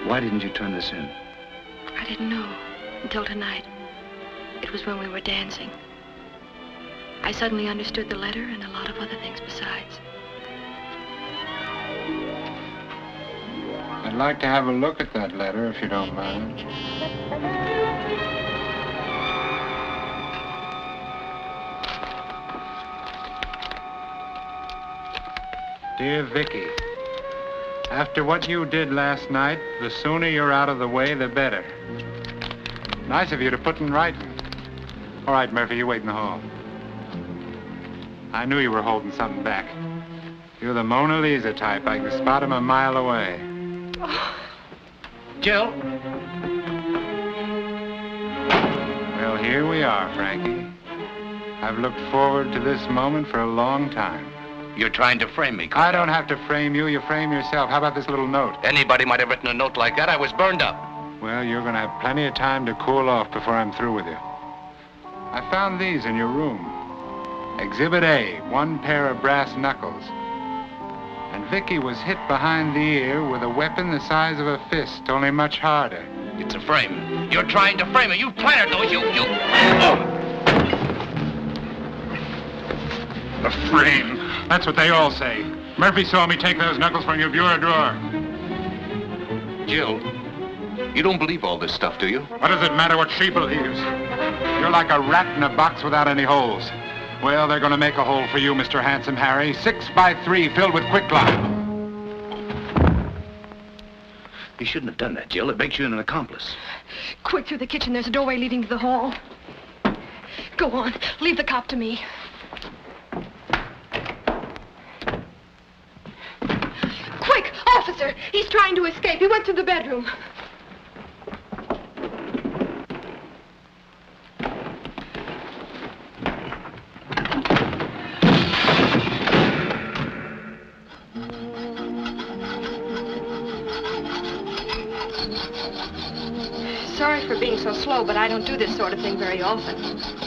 Why didn't you turn this in? I didn't know until tonight. It was when we were dancing. I suddenly understood the letter and a lot of other things besides. I'd like to have a look at that letter, if you don't mind. Dear Vicky, after what you did last night, the sooner you're out of the way, the better. Nice of you to put in writing. All right, Murphy, you wait in the hall. I knew you were holding something back. You're the Mona Lisa type. I can spot him a mile away. Jill? Well, here we are, Frankie. I've looked forward to this moment for a long time. You're trying to frame me, Cornell. I don't have to frame you. You frame yourself. How about this little note? Anybody might have written a note like that. I was burned up. Well, you're going to have plenty of time to cool off before I'm through with you. I found these in your room. Exhibit A, one pair of brass knuckles. And Vicky was hit behind the ear with a weapon the size of a fist, only much harder. It's a frame. You're trying to frame me. You planted those. Oh. A frame. That's what they all say. Murphy saw me take those knuckles from your bureau drawer. Jill, you don't believe all this stuff, do you? What does it matter what she believes? You're like a rat in a box without any holes. Well, they're going to make a hole for you, Mr. Handsome Harry. 6 by 3 filled with quicklime. You shouldn't have done that, Jill. It makes you an accomplice. Quick, through the kitchen. There's a doorway leading to the hall. Go on. Leave the cop to me. Quick, officer! He's trying to escape. He went to the bedroom. Sorry for being so slow, but I don't do this sort of thing very often.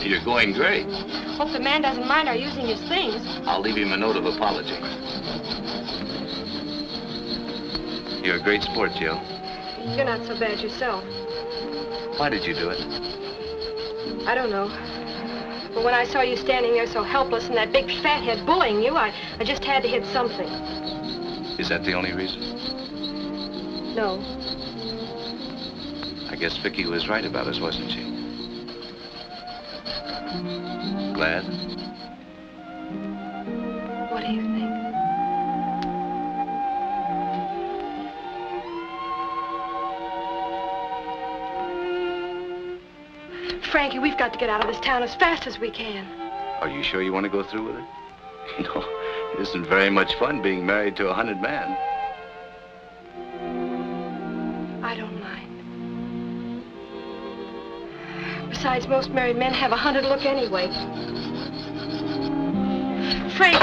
You're going great. Hope the man doesn't mind our using his things. I'll leave him a note of apology. You're a great sport, Jill. You're not so bad yourself. Why did you do it? I don't know. But when I saw you standing there so helpless and that big fathead bullying you, I just had to hit something. Is that the only reason? No. I guess Vicky was right about us, wasn't she? Glad? What do you think? Frankie, we've got to get out of this town as fast as we can. Are you sure you want to go through with it? No, it isn't very much fun being married to a hunted man. I don't mind. Besides, most married men have a hunted look anyway. Frank!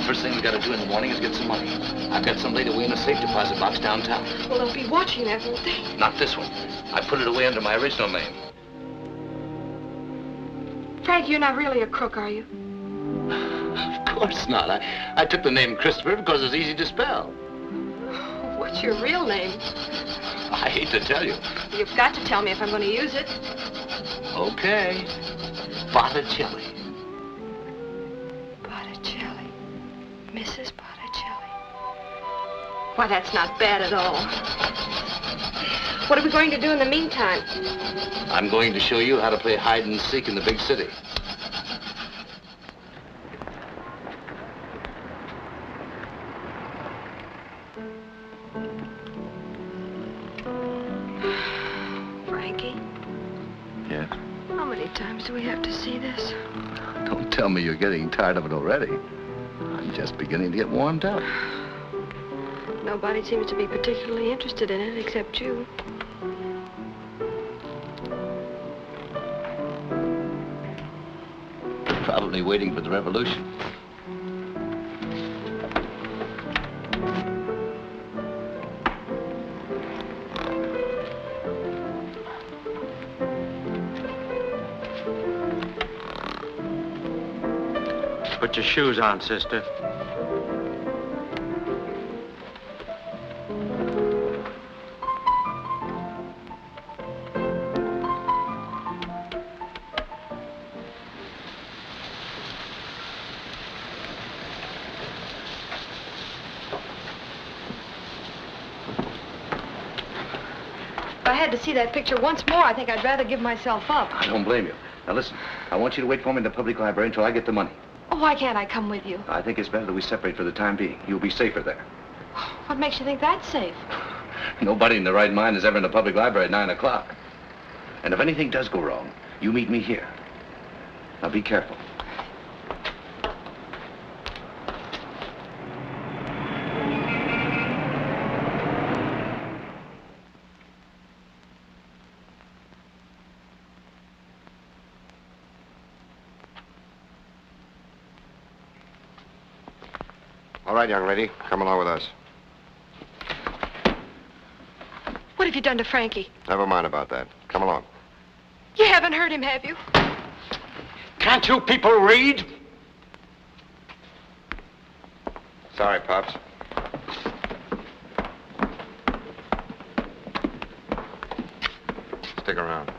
First thing we got to do in the morning is get some money. I've got some laid away in a safe deposit box downtown. Well, they'll be watching that, won't they? Not this one. I put it away under my original name. Frank, you're not really a crook, are you? Of course not. I took the name Christopher because it's easy to spell. What's your real name? I hate to tell you. You've got to tell me if I'm going to use it. Okay. Botticelli. Botticelli. Mrs. Botticelli. Why, that's not bad at all. What are we going to do in the meantime? I'm going to show you how to play hide and seek in the big city. Frankie? many times do we have to see this? Don't tell me you're getting tired of it already. I'm just beginning to get warmed up. Nobody seems to be particularly interested in it except you. Probably waiting for the revolution. Put your shoes on, sister. If I had to see that picture once more, I think I'd rather give myself up. I don't blame you. Now listen, I want you to wait for me in the public library until I get the money. Oh, why can't I come with you? I think it's better that we separate for the time being. You'll be safer there. What makes you think that's safe? Nobody in their right mind is ever in the public library at 9 o'clock. And if anything does go wrong, you meet me here. Now be careful. All right, young lady, come along with us. What have you done to Frankie? Never mind about that. Come along. You haven't hurt him, have you? Can't you people read? Sorry, Pops. Stick around.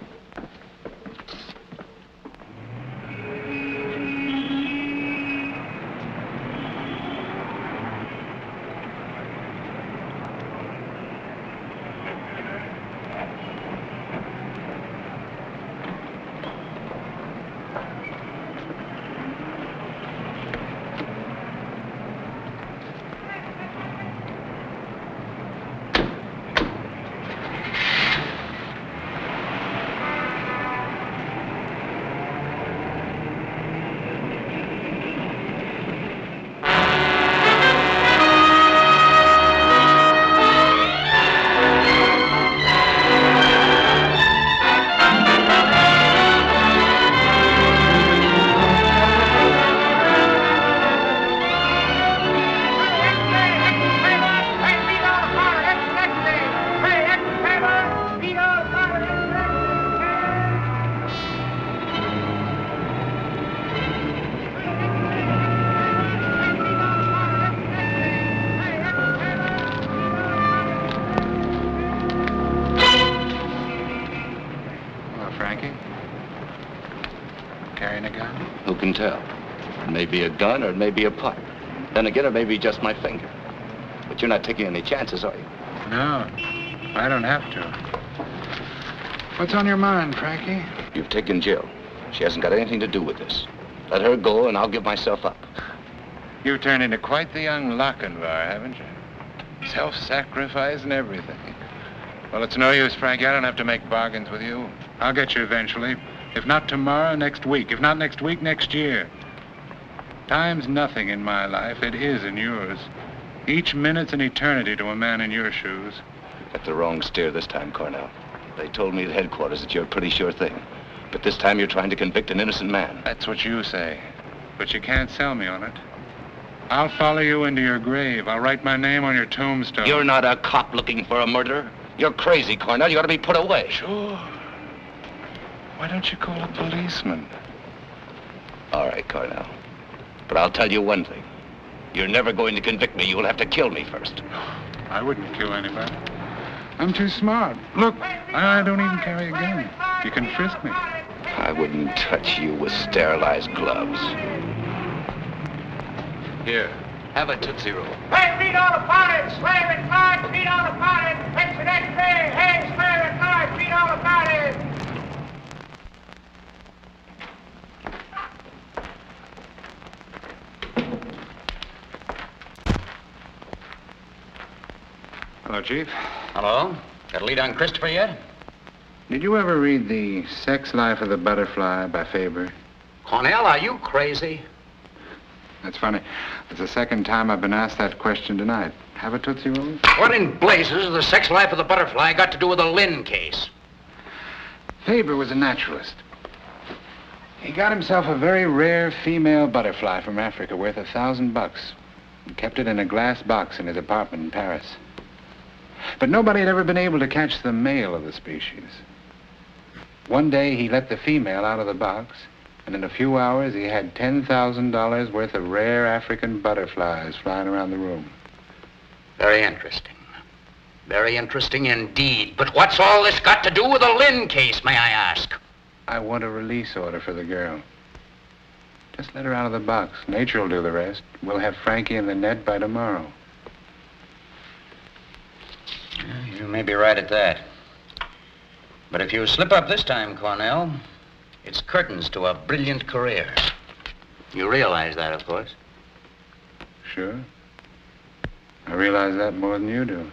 Carrying a gun? Who can tell? It may be a gun or it may be a pipe. Then again, it may be just my finger. But you're not taking any chances, are you? No, I don't have to. What's on your mind, Frankie? You've taken Jill. She hasn't got anything to do with this. Let her go and I'll give myself up. You've turned into quite the young Lochinvar, haven't you? Self-sacrifice and everything. Well, it's no use, Frankie. I don't have to make bargains with you. I'll get you eventually. If not tomorrow, next week. If not next week, next year. Time's nothing in my life. It is in yours. Each minute's an eternity to a man in your shoes. You got the wrong steer this time, Cornell. They told me at headquarters that you're a pretty sure thing. But this time you're trying to convict an innocent man. That's what you say. But you can't sell me on it. I'll follow you into your grave. I'll write my name on your tombstone. You're not a cop looking for a murderer. You're crazy, Cornell. You ought to be put away. Sure. Why don't you call a policeman? All right, Cornell. But I'll tell you one thing. You're never going to convict me. You'll have to kill me first. I wouldn't kill anybody. I'm too smart. Look, I don't even carry a gun. You can frisk me. I wouldn't touch you with sterilized gloves. Here, have a Tootsie Roll. Hey, beat all about it! Swear it, Clark! Beat all about it! It's the next day! Hey, swear it, Clark! Beat all about it! Hello, Chief. Hello? Got a lead on Christopher yet? Did you ever read The Sex Life of the Butterfly by Faber? Cornell, are you crazy? That's funny. It's the second time I've been asked that question tonight. Have a Tootsie Roll? What in blazes has the sex life of the butterfly got to do with the Lynn case? Faber was a naturalist. He got himself a very rare female butterfly from Africa worth $1,000 and kept it in a glass box in his apartment in Paris. But nobody had ever been able to catch the male of the species. One day he let the female out of the box, and in a few hours he had $10,000 worth of rare African butterflies flying around the room. Very interesting. Very interesting indeed. But what's all this got to do with the Lynn case, may I ask? I want a release order for the girl. Just let her out of the box. Nature will do the rest. We'll have Frankie in the net by tomorrow. You may be right at that. But if you slip up this time, Cornell, it's curtains to a brilliant career. You realize that, of course. Sure. I realize that more than you do.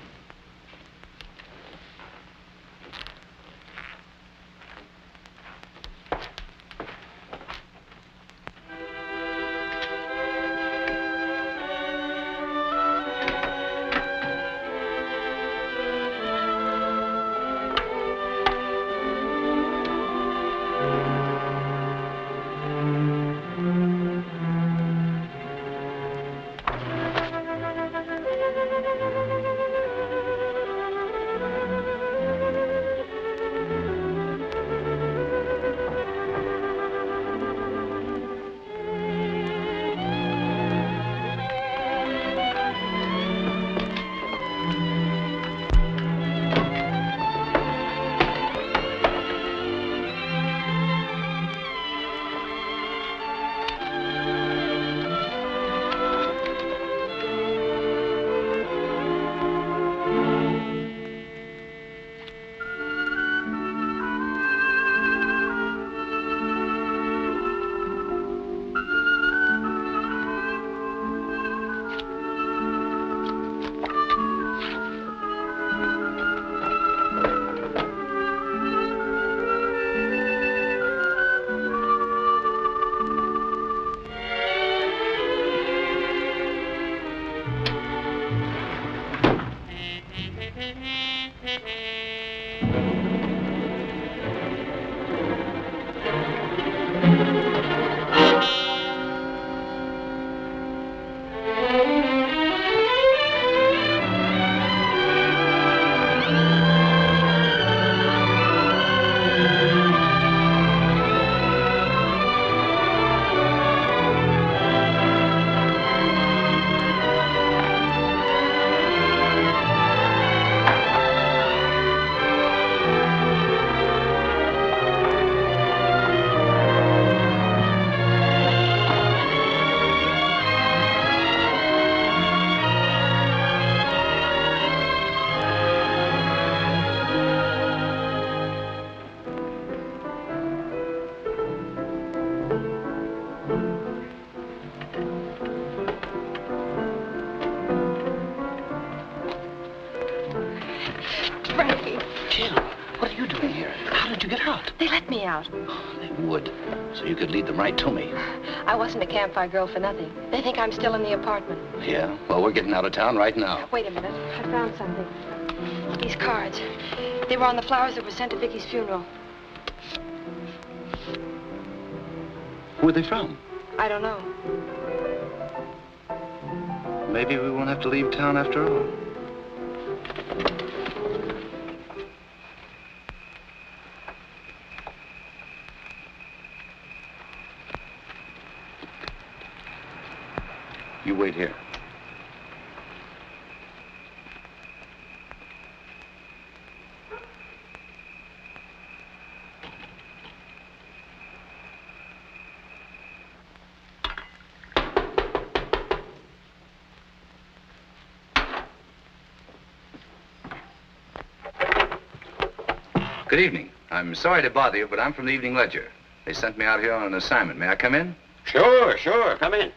They would, so you could lead them right to me. I wasn't a campfire girl for nothing. They think I'm still in the apartment. Yeah? Well, we're getting out of town right now. Wait a minute. I found something. These cards. They were on the flowers that were sent to Vicky's funeral. Who are they from? I don't know. Maybe we won't have to leave town after all. You wait here. Good evening. I'm sorry to bother you, but I'm from the Evening Ledger. They sent me out here on an assignment. May I come in? Sure, sure. Come in.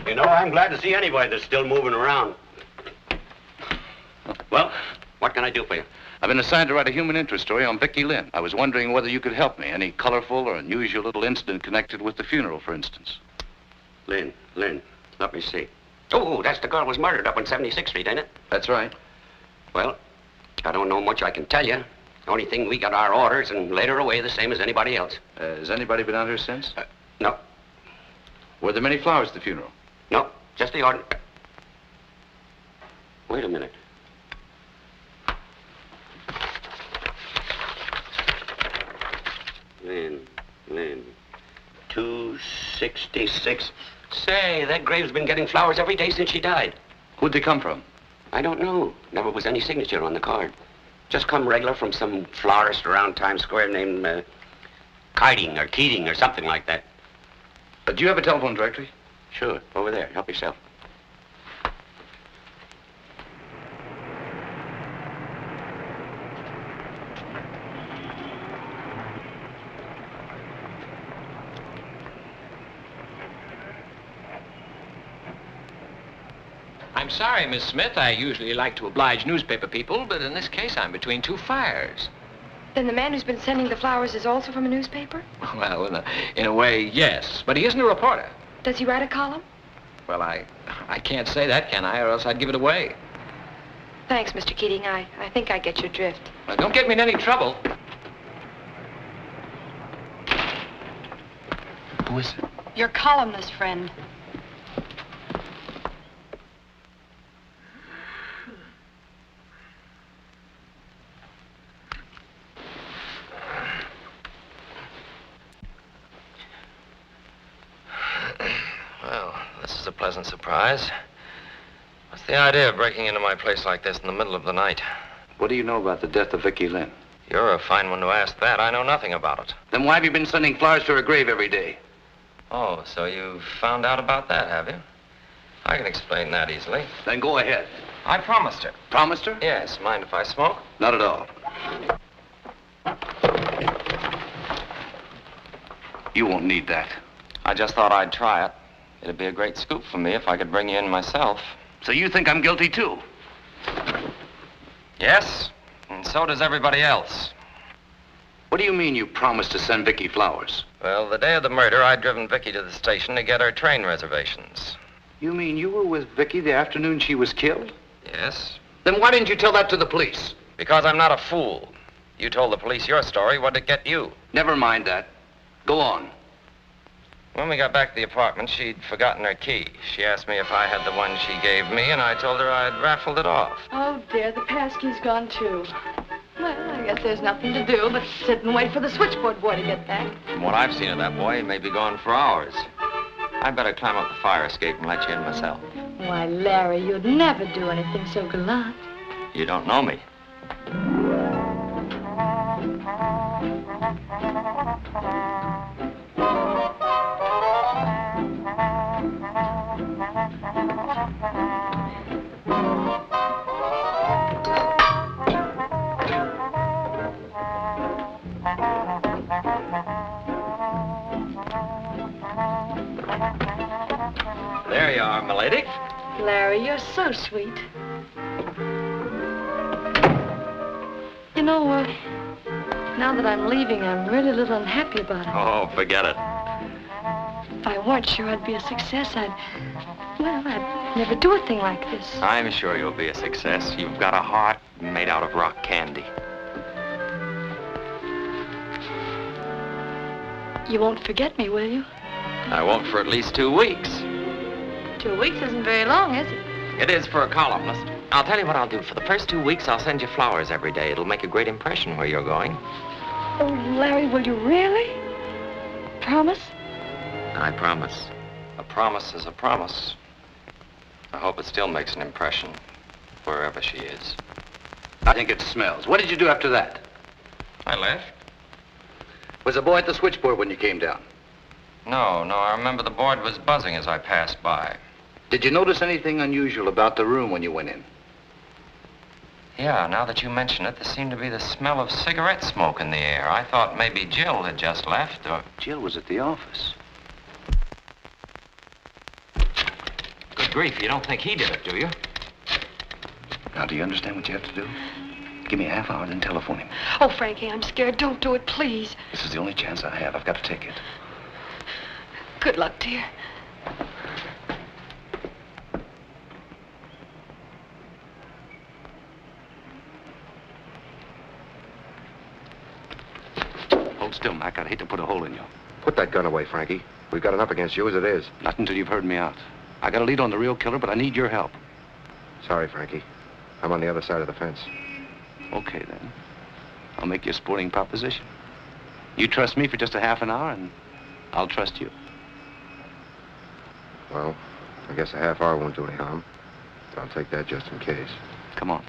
You know, I'm glad to see anybody that's still moving around. Well, what can I do for you? I've been assigned to write a human interest story on Vicky Lynn. I was wondering whether you could help me. Any colorful or unusual little incident connected with the funeral, for instance. Lynn, let me see. Oh, that's the girl who was murdered up on 76th Street, ain't it? That's right. Well, I don't know much I can tell you. The only thing, we got our orders and laid her away the same as anybody else. Has anybody been out here since? No. Were there many flowers at the funeral? No, just the order. Wait a minute. Lynn. 266. Say, that grave's been getting flowers every day since she died. Who'd they come from? I don't know. Never was any signature on the card. Just come regular from some florist around Times Square named Keating or something like that. Do you have a telephone directory? Sure, over there. Help yourself. I'm sorry, Miss Smith. I usually like to oblige newspaper people, but in this case, I'm between two fires. Then the man who's been sending the flowers is also from a newspaper? Well, in a way, yes. But he isn't a reporter. Does he write a column? Well, I can't say that, can I? Or else I'd give it away. Thanks, Mr. Keating. I think I get your drift. Well, don't get me in any trouble. Who is it? Your columnist friend. Well, this is a pleasant surprise. What's the idea of breaking into my place like this in the middle of the night? What do you know about the death of Vicky Lynn? You're a fine one to ask that. I know nothing about it. Then why have you been sending flowers to her grave every day? Oh, so you've found out about that, have you? I can explain that easily. Then go ahead. I promised her. Promised her? Yes. Mind if I smoke? Not at all. You won't need that. I just thought I'd try it. It'd be a great scoop for me if I could bring you in myself. So you think I'm guilty, too? Yes, and so does everybody else. What do you mean you promised to send Vicky flowers? Well, the day of the murder, I'd driven Vicky to the station to get her train reservations. You mean you were with Vicky the afternoon she was killed? Yes. Then why didn't you tell that to the police? Because I'm not a fool. You told the police your story. What'd it get you? Never mind that. Go on. When we got back to the apartment, she'd forgotten her key. She asked me if I had the one she gave me, and I told her I'd raffled it off. Oh, dear, the passkey's gone, too. Well, I guess there's nothing to do but sit and wait for the switchboard boy to get back. From what I've seen of that boy, he may be gone for hours. I'd better climb up the fire escape and let you in myself. Why, Larry, you'd never do anything so gallant. You don't know me. There you are, milady. Larry, you're so sweet. You know, now that I'm leaving, I'm really a little unhappy about it. Oh, forget it. If I weren't sure I'd be a success, I'd never do a thing like this. I'm sure you'll be a success. You've got a heart made out of rock candy. You won't forget me, will you? I won't for at least 2 weeks. 2 weeks isn't very long, is it? It is for a columnist. I'll tell you what I'll do. For the first 2 weeks, I'll send you flowers every day. It'll make a great impression where you're going. Oh, Larry, will you really? Promise? I promise. A promise is a promise. I hope it still makes an impression wherever she is. I think it smells. What did you do after that? I left. Was the boy at the switchboard when you came down? No, I remember the board was buzzing as I passed by. Did you notice anything unusual about the room when you went in? Yeah, now that you mention it, there seemed to be the smell of cigarette smoke in the air. I thought maybe Jill had just left, or... Jill was at the office. Good grief, you don't think he did it, do you? Now, do you understand what you have to do? Give me a half hour, then telephone him. Oh, Frankie, I'm scared. Don't do it, please. This is the only chance I have. I've got to take it. Good luck, dear. Hold still, Mac. I'd hate to put a hole in you. Put that gun away, Frankie. We've got enough against you as it is. Not until you've heard me out. I got a lead on the real killer, but I need your help. Sorry, Frankie. I'm on the other side of the fence. Okay, then. I'll make you a sporting proposition. You trust me for just a half an hour, and I'll trust you. Well, I guess a half hour won't do any harm. But I'll take that just in case. Come on.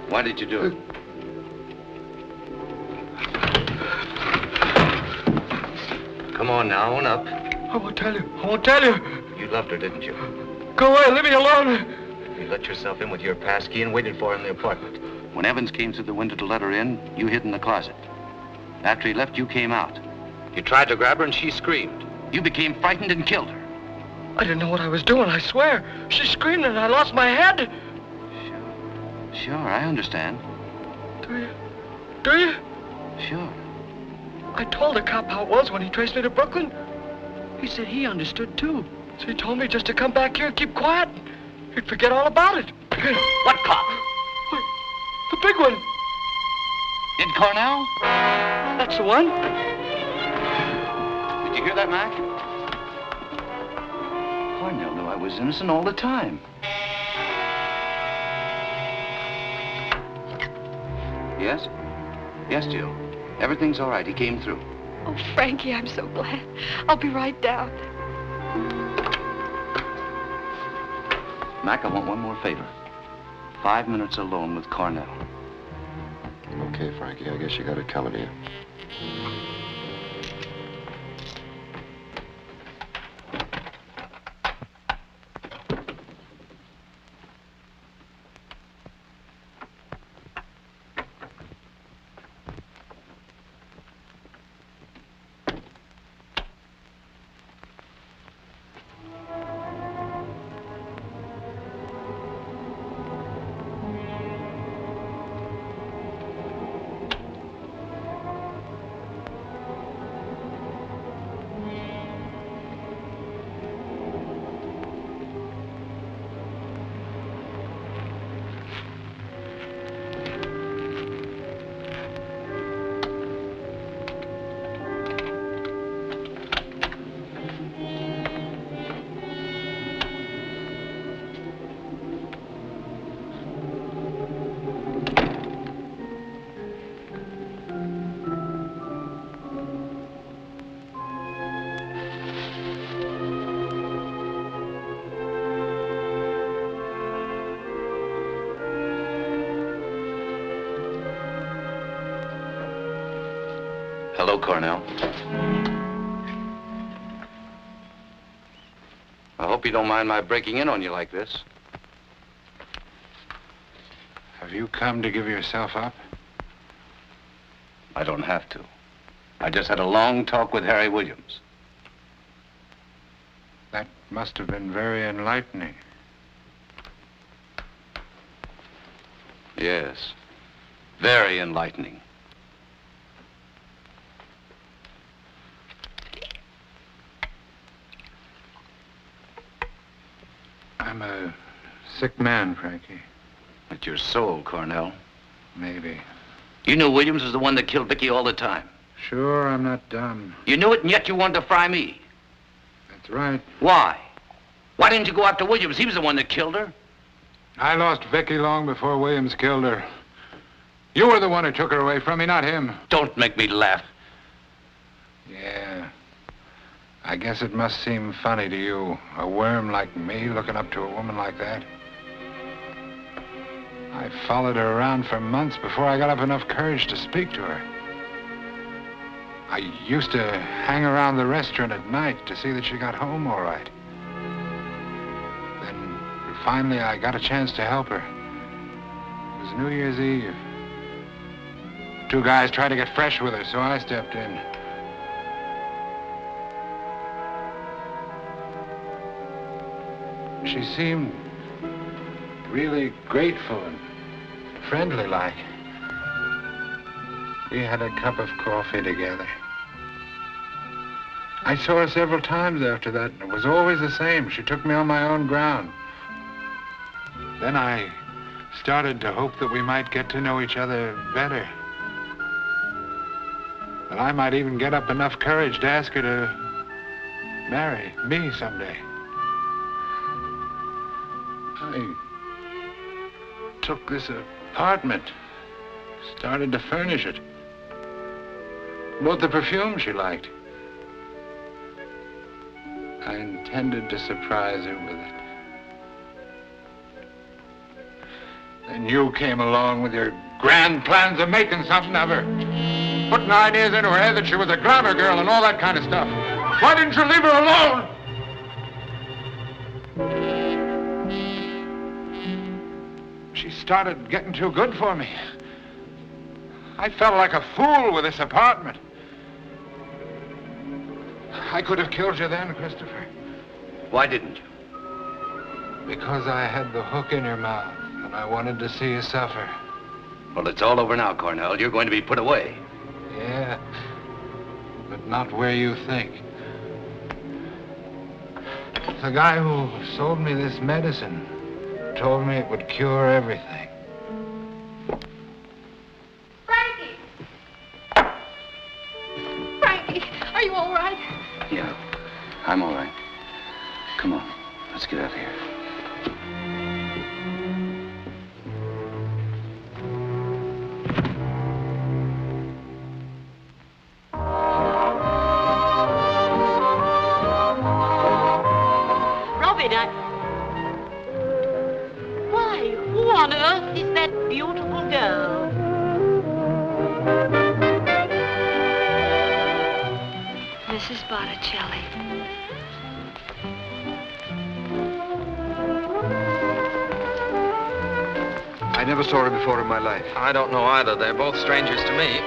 Why did you do it? Come on now, own up. I won't tell you. I won't tell you. You loved her, didn't you? Go away. Leave me alone. You let yourself in with your pass key and waited for her in the apartment. When Evans came through the window to let her in, you hid in the closet. After he left, you came out. You tried to grab her and she screamed. You became frightened and killed her. I didn't know what I was doing, I swear. She screamed and I lost my head. Sure, I understand. Do you? Do you? Sure. I told the cop how it was when he traced me to Brooklyn. He said he understood, too. So he told me just to come back here and keep quiet. He'd forget all about it. What cop? Wait, the big one. Ed Cornell? That's the one. Did you hear that, Mac? Cornell knew I was innocent all the time. Yes? Yes, Jill. Everything's all right. He came through. Oh, Frankie, I'm so glad. I'll be right down. Mac, I want one more favor. 5 minutes alone with Cornell. Okay, Frankie, I guess you got it coming to you. Hello, Cornell. I hope you don't mind my breaking in on you like this. Have you come to give yourself up? I don't have to. I just had a long talk with Harry Williams. That must have been very enlightening. Yes. Very enlightening. I'm a sick man, Frankie. At your soul, Cornell. Maybe. You knew Williams was the one that killed Vicky all the time. Sure, I'm not dumb. You knew it, and yet you wanted to fry me. That's right. Why? Why didn't you go after Williams? He was the one that killed her. I lost Vicky long before Williams killed her. You were the one who took her away from me, not him. Don't make me laugh. Yeah. I guess it must seem funny to you, a worm like me looking up to a woman like that. I followed her around for months before I got up enough courage to speak to her. I used to hang around the restaurant at night to see that she got home all right. Then finally I got a chance to help her. It was New Year's Eve. Two guys tried to get fresh with her, so I stepped in. She seemed really grateful and friendly-like. We had a cup of coffee together. I saw her several times after that, and it was always the same. She took me on my own ground. Then I started to hope that we might get to know each other better. That I might even get up enough courage to ask her to marry me someday. I took this apartment, started to furnish it. Bought the perfume she liked. I intended to surprise her with it. Then you came along with your grand plans of making something of her. Putting ideas into her head that she was a glamour girl and all that kind of stuff. Why didn't you leave her alone? She started getting too good for me. I felt like a fool with this apartment. I could have killed you then, Christopher. Why didn't you? Because I had the hook in your mouth, and I wanted to see you suffer. Well, it's all over now, Cornell. You're going to be put away. Yeah, but not where you think. The guy who sold me this medicine told me it would cure everything. Frankie! Frankie, are you all right? Yeah, I'm all right. Come on, let's get out of here. Why, who on earth is that beautiful girl? Mrs. Botticelli. I never saw her before in my life. I don't know either. They're both strangers to me.